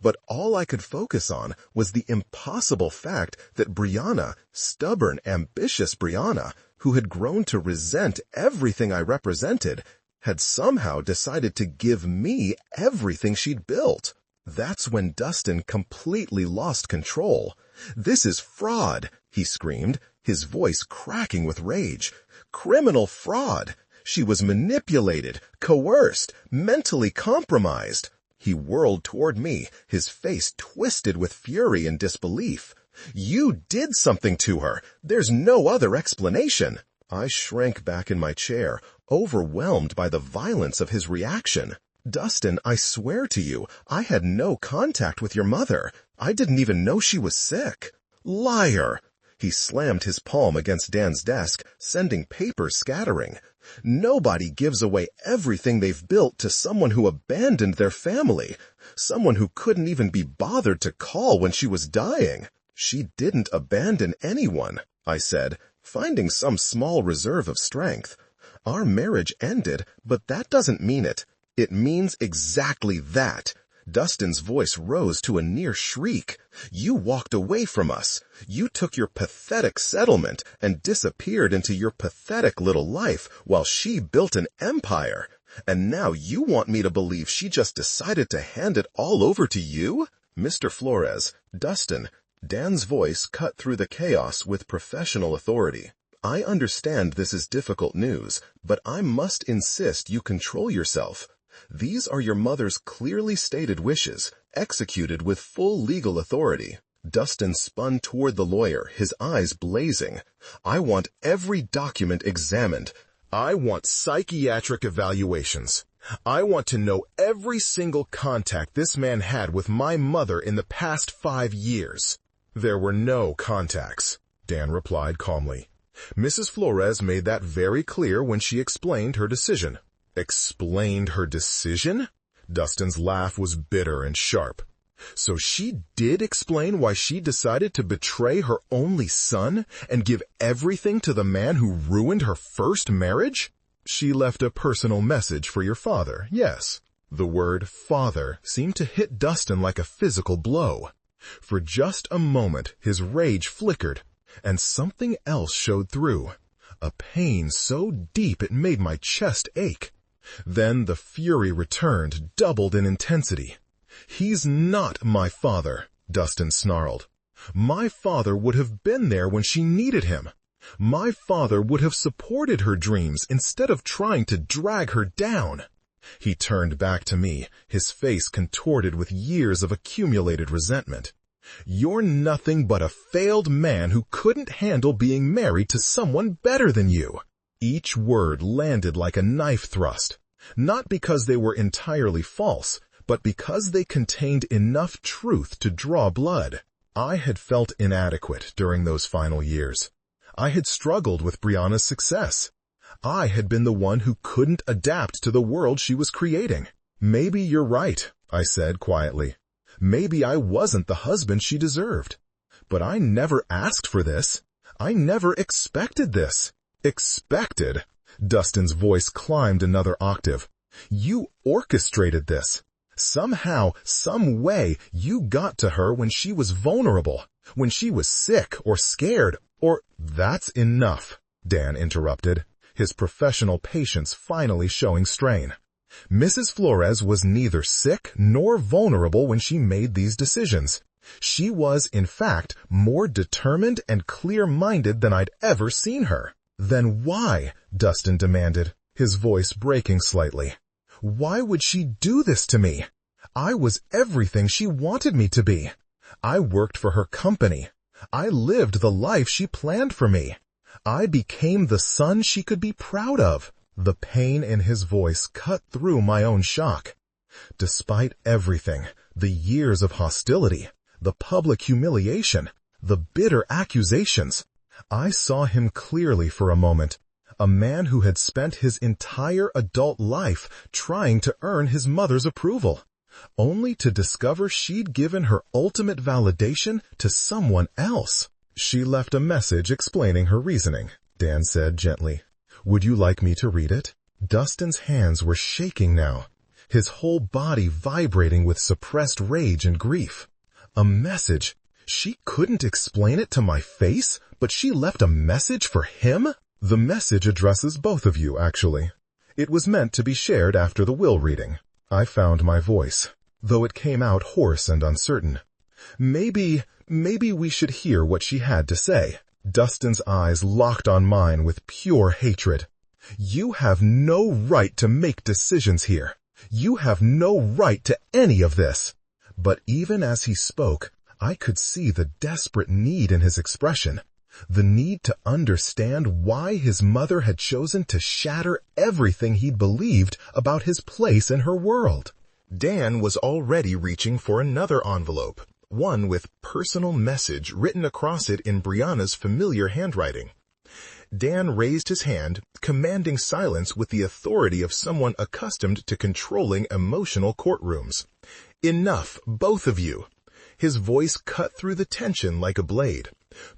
But all I could focus on was the impossible fact that Brianna, stubborn, ambitious Brianna, who had grown to resent everything I represented, had somehow decided to give me everything she'd built. That's when Dustin completely lost control. "This is fraud," he screamed, his voice cracking with rage. "Criminal fraud. She was manipulated, coerced, mentally compromised." He whirled toward me, his face twisted with fury and disbelief. "You did something to her. There's no other explanation." I shrank back in my chair, overwhelmed by the violence of his reaction. "Dustin, I swear to you, I had no contact with your mother. I didn't even know she was sick." "Liar!" He slammed his palm against Dan's desk, sending papers scattering. "Nobody gives away everything they've built to someone who abandoned their family, someone who couldn't even be bothered to call when she was dying." "She didn't abandon anyone," I said, finding some small reserve of strength. "Our marriage ended, but that doesn't mean it. It means exactly that." Dustin's voice rose to a near shriek. "You walked away from us. You took your pathetic settlement and disappeared into your pathetic little life while she built an empire. And now you want me to believe she just decided to hand it all over to you?" "Mr. Flores, Dustin," Dan's voice cut through the chaos with professional authority. "I understand this is difficult news, but I must insist you control yourself. These are your mother's clearly stated wishes, executed with full legal authority." Dustin spun toward the lawyer, his eyes blazing. "I want every document examined. I want psychiatric evaluations. I want to know every single contact this man had with my mother in the past 5 years." "There were no contacts," Dan replied calmly. "Mrs. Flores made that very clear when she explained her decision." "Explained her decision?" Dustin's laugh was bitter and sharp. "So she did explain why she decided to betray her only son and give everything to the man who ruined her first marriage?" "She left a personal message for your father, yes." The word father seemed to hit Dustin like a physical blow. For just a moment his rage flickered, and something else showed through. A pain so deep it made my chest ache. Then the fury returned, doubled in intensity. "He's not my father," Dustin snarled. "My father would have been there when she needed him. My father would have supported her dreams instead of trying to drag her down." He turned back to me, his face contorted with years of accumulated resentment. "You're nothing but a failed man who couldn't handle being married to someone better than you." Each word landed like a knife thrust, not because they were entirely false, but because they contained enough truth to draw blood. I had felt inadequate during those final years. I had struggled with Brianna's success. I had been the one who couldn't adapt to the world she was creating. "Maybe you're right," I said quietly. "Maybe I wasn't the husband she deserved. But I never asked for this. I never expected this." "Expected?" Dustin's voice climbed another octave. "You orchestrated this. Somehow, some way, you got to her when she was vulnerable, when she was sick or scared, or—" "That's enough," Dan interrupted, his professional patience finally showing strain. "Mrs. Flores was neither sick nor vulnerable when she made these decisions. She was, in fact, more determined and clear-minded than I'd ever seen her." "Then why?" Dustin demanded, his voice breaking slightly. "Why would she do this to me? I was everything she wanted me to be. I worked for her company. I lived the life she planned for me. I became the son she could be proud of." The pain in his voice cut through my own shock. Despite everything, the years of hostility, the public humiliation, the bitter accusations, I saw him clearly for a moment, a man who had spent his entire adult life trying to earn his mother's approval, only to discover she'd given her ultimate validation to someone else. "She left a message explaining her reasoning," Dan said gently. "Would you like me to read it?" Dustin's hands were shaking now, his whole body vibrating with suppressed rage and grief. A message? She couldn't explain it to my face, but she left a message for him? "The message addresses both of you, actually. It was meant to be shared after the will reading." I found my voice, though it came out hoarse and uncertain. Maybe we should hear what she had to say." Dustin's eyes locked on mine with pure hatred. "You have no right to make decisions here. You have no right to any of this." But even as he spoke, I could see the desperate need in his expression, the need to understand why his mother had chosen to shatter everything he'd believed about his place in her world. Dan was already reaching for another envelope, one with personal message written across it in Brianna's familiar handwriting. Dan raised his hand, commanding silence with the authority of someone accustomed to controlling emotional courtrooms. "Enough, both of you." His voice cut through the tension like a blade.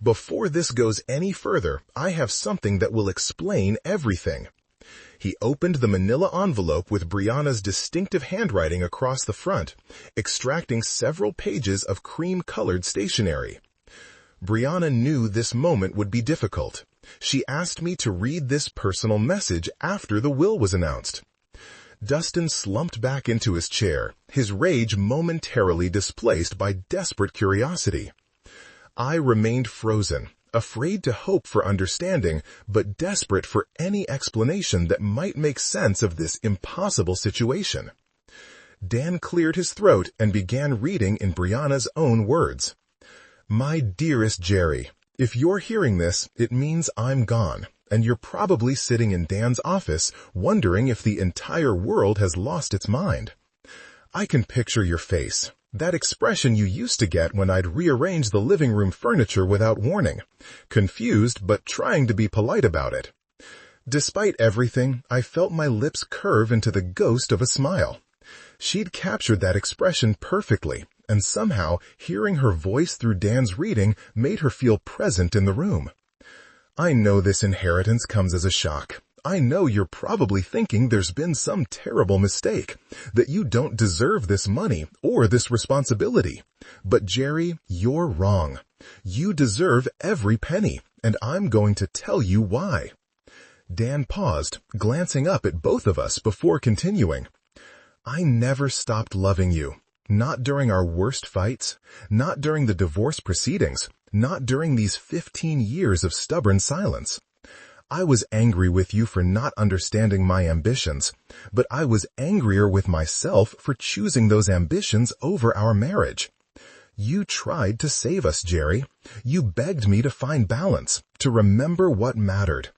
"Before this goes any further, I have something that will explain everything." He opened the manila envelope with Brianna's distinctive handwriting across the front, extracting several pages of cream-colored stationery. Brianna knew this moment would be difficult. She asked me to read this personal message after the will was announced. Dustin slumped back into his chair, his rage momentarily displaced by desperate curiosity. I remained frozen, afraid to hope for understanding, but desperate for any explanation that might make sense of this impossible situation. Dan cleared his throat and began reading in Brianna's own words. "My dearest Jerry, if you're hearing this, it means I'm gone, and you're probably sitting in Dan's office wondering if the entire world has lost its mind. I can picture your face. That expression you used to get when I'd rearrange the living room furniture without warning, confused but trying to be polite about it. Despite everything, I felt my lips curve into the ghost of a smile. She'd captured that expression perfectly, and somehow hearing her voice through Dan's reading made her feel present in the room. I know this inheritance comes as a shock. I know you're probably thinking there's been some terrible mistake, that you don't deserve this money or this responsibility. But Jerry, you're wrong. You deserve every penny, and I'm going to tell you why." Dan paused, glancing up at both of us before continuing. "I never stopped loving you. Not during our worst fights, not during the divorce proceedings, not during these 15 years of stubborn silence. I was angry with you for not understanding my ambitions, but I was angrier with myself for choosing those ambitions over our marriage. You tried to save us, Jerry. You begged me to find balance, to remember what mattered.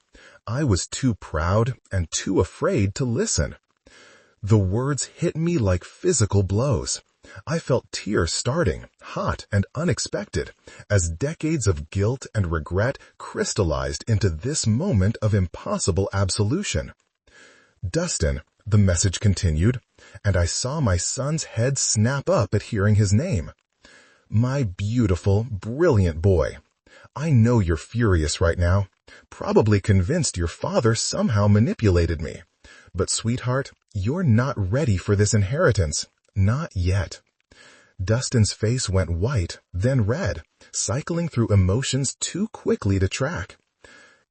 I was too proud and too afraid to listen. The words hit me like physical blows. I felt tears starting, hot and unexpected, as decades of guilt and regret crystallized into this moment of impossible absolution. Dustin, the message continued, and I saw my son's head snap up at hearing his name. My beautiful, brilliant boy. I know you're furious right now, probably convinced your father somehow manipulated me. But sweetheart, you're not ready for this inheritance. Not yet. Dustin's face went white, then red, cycling through emotions too quickly to track.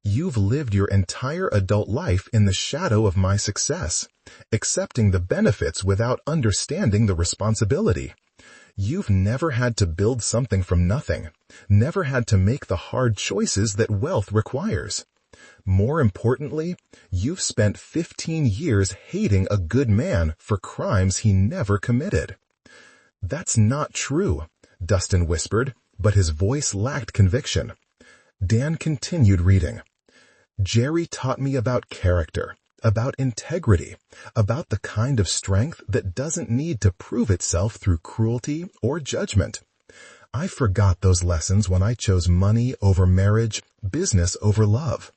You've lived your entire adult life in the shadow of my success, accepting the benefits without understanding the responsibility. You've never had to build something from nothing, never had to make the hard choices that wealth requires. More importantly, you've spent 15 years hating a good man for crimes he never committed. That's not true, Dustin whispered, but his voice lacked conviction. Dan continued reading. Jerry taught me about character, about integrity, about the kind of strength that doesn't need to prove itself through cruelty or judgment. I forgot those lessons when I chose money over marriage, business over love.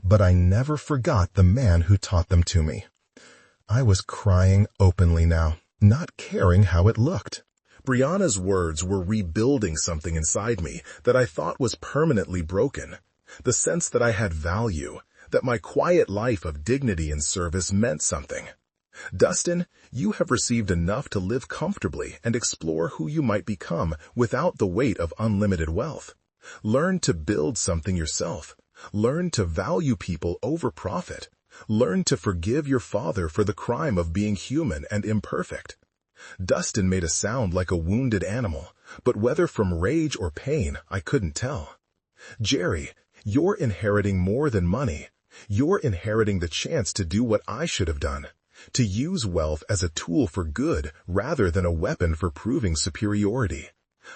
But I never forgot the man who taught them to me. I was crying openly now, not caring how it looked. Brianna's words were rebuilding something inside me that I thought was permanently broken. The sense that I had value, that my quiet life of dignity and service meant something. Dustin, you have received enough to live comfortably and explore who you might become without the weight of unlimited wealth. Learn to build something yourself. Learn to value people over profit. Learn to forgive your father for the crime of being human and imperfect. Dustin made a sound like a wounded animal, but whether from rage or pain, I couldn't tell. Jerry, you're inheriting more than money. You're inheriting the chance to do what I should have done, to use wealth as a tool for good rather than a weapon for proving superiority.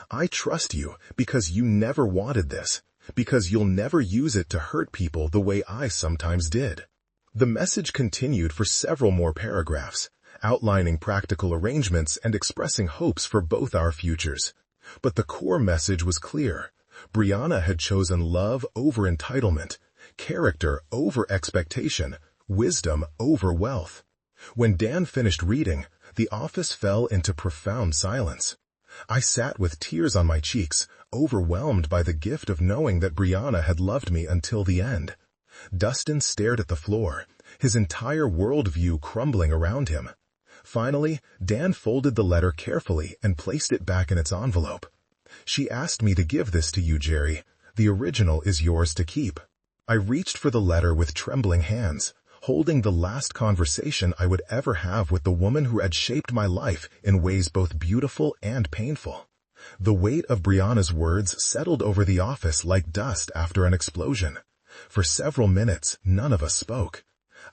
I trust you because you never wanted this, because you'll never use it to hurt people the way I sometimes did. The message continued for several more paragraphs, outlining practical arrangements and expressing hopes for both our futures. But the core message was clear. Brianna had chosen love over entitlement, character over expectation, wisdom over wealth. When Dan finished reading, the office fell into profound silence. I sat with tears on my cheeks, overwhelmed by the gift of knowing that Brianna had loved me until the end. Dustin stared at the floor, his entire worldview crumbling around him. Finally, Dan folded the letter carefully and placed it back in its envelope. She asked me to give this to you, Jerry. The original is yours to keep. I reached for the letter with trembling hands, holding the last conversation I would ever have with the woman who had shaped my life in ways both beautiful and painful. The weight of Brianna's words settled over the office like dust after an explosion. For several minutes, none of us spoke.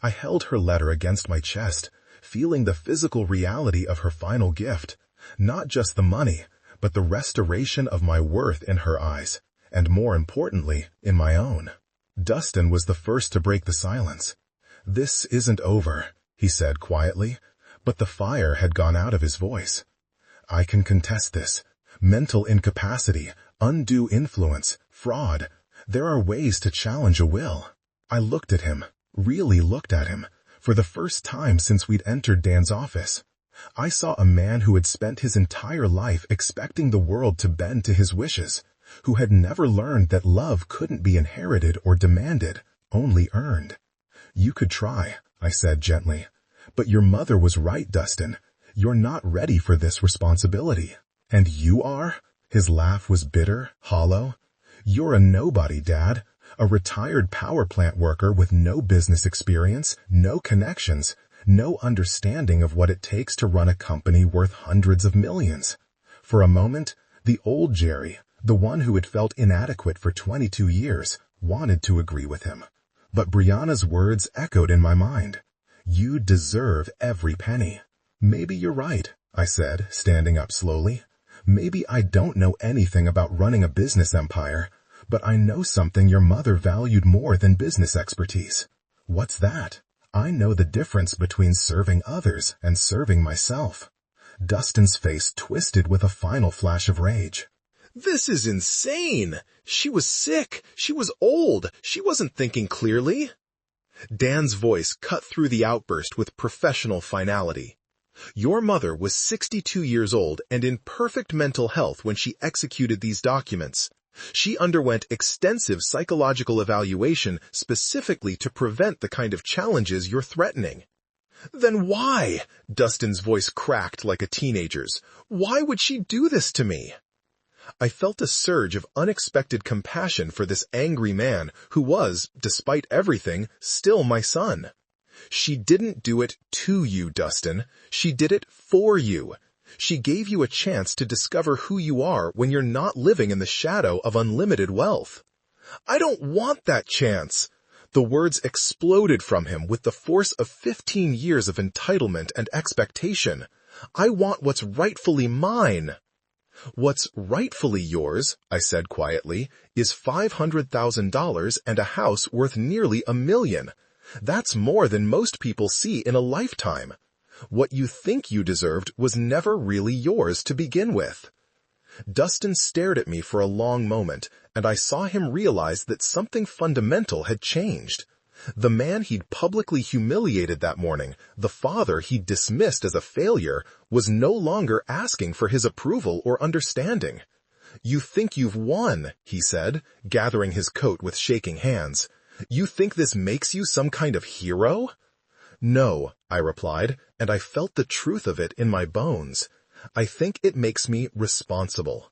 I held her letter against my chest, feeling the physical reality of her final gift, not just the money, but the restoration of my worth in her eyes, and more importantly, in my own. Dustin was the first to break the silence. This isn't over, he said quietly, but the fire had gone out of his voice. I can contest this. Mental incapacity, undue influence, fraud. There are ways to challenge a will. I looked at him, really looked at him, for the first time since we'd entered Dan's office. I saw a man who had spent his entire life expecting the world to bend to his wishes, who had never learned that love couldn't be inherited or demanded, only earned. You could try, I said gently. But your mother was right, Dustin. You're not ready for this responsibility. And you are? His laugh was bitter, hollow. You're a nobody, Dad. A retired power plant worker with no business experience, no connections, No understanding of what it takes to run a company worth hundreds of millions. For a moment, the old Jerry, the one who had felt inadequate for 22 years, wanted to agree with him. But Brianna's words echoed in my mind. You deserve every penny. Maybe you're right, I said, standing up slowly. Maybe I don't know anything about running a business empire, but I know something your mother valued more than business expertise. What's that? I know the difference between serving others and serving myself. Dustin's face twisted with a final flash of rage. This is insane! She was sick. She was old. She wasn't thinking clearly. Dan's voice cut through the outburst with professional finality. Your mother was 62 years old and in perfect mental health when she executed these documents. She underwent extensive psychological evaluation specifically to prevent the kind of challenges you're threatening. Then why? Dustin's voice cracked like a teenager's. Why would she do this to me? I felt a surge of unexpected compassion for this angry man who was, despite everything, still my son. She didn't do it to you, Dustin. She did it for you. She gave you a chance to discover who you are when you're not living in the shadow of unlimited wealth. I don't want that chance. The words exploded from him with the force of 15 years of entitlement and expectation. I want what's rightfully mine. What's rightfully yours, I said quietly, is $500,000 and a house worth nearly $1 million. That's more than most people see in a lifetime. What you think you deserved was never really yours to begin with. Dustin stared at me for a long moment, and I saw him realize that something fundamental had changed. The man he'd publicly humiliated that morning, the father he'd dismissed as a failure, was no longer asking for his approval or understanding. You think you've won, he said, gathering his coat with shaking hands. You think this makes you some kind of hero? No, I replied, and I felt the truth of it in my bones. I think it makes me responsible.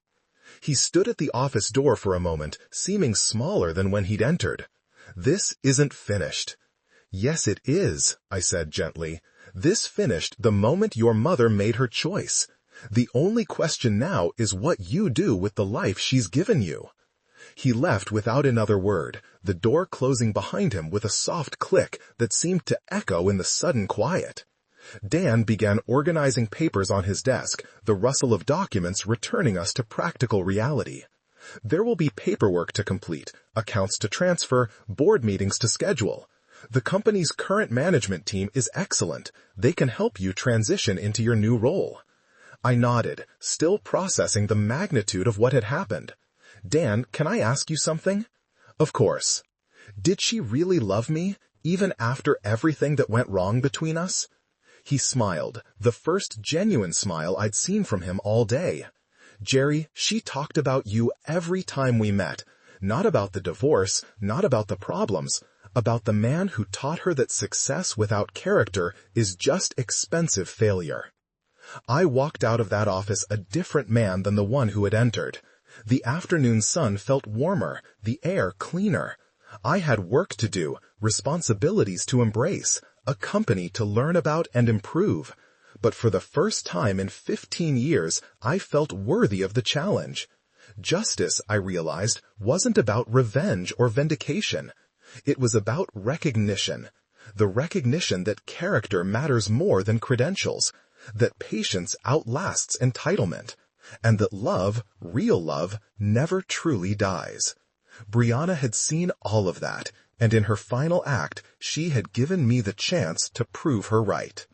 He stood at the office door for a moment, seeming smaller than when he'd entered. This isn't finished. Yes, it is, I said gently. This finished the moment your mother made her choice. The only question now is what you do with the life she's given you. He left without another word, the door closing behind him with a soft click that seemed to echo in the sudden quiet. Dan began organizing papers on his desk, the rustle of documents returning us to practical reality. There will be paperwork to complete, accounts to transfer, board meetings to schedule. The company's current management team is excellent. They can help you transition into your new role. I nodded, still processing the magnitude of what had happened. Dan, can I ask you something? Of course. Did she really love me, even after everything that went wrong between us? He smiled, the first genuine smile I'd seen from him all day. Jerry, she talked about you every time we met. Not about the divorce, not about the problems, about the man who taught her that success without character is just expensive failure. I walked out of that office a different man than the one who had entered. The afternoon sun felt warmer, the air cleaner. I had work to do, responsibilities to embrace, a company to learn about and improve. But for the first time in 15 years, I felt worthy of the challenge. Justice, I realized, wasn't about revenge or vindication. It was about recognition. The recognition that character matters more than credentials, that patience outlasts entitlement, and that love, real love, never truly dies. Brianna had seen all of that, and in her final act, she had given me the chance to prove her right.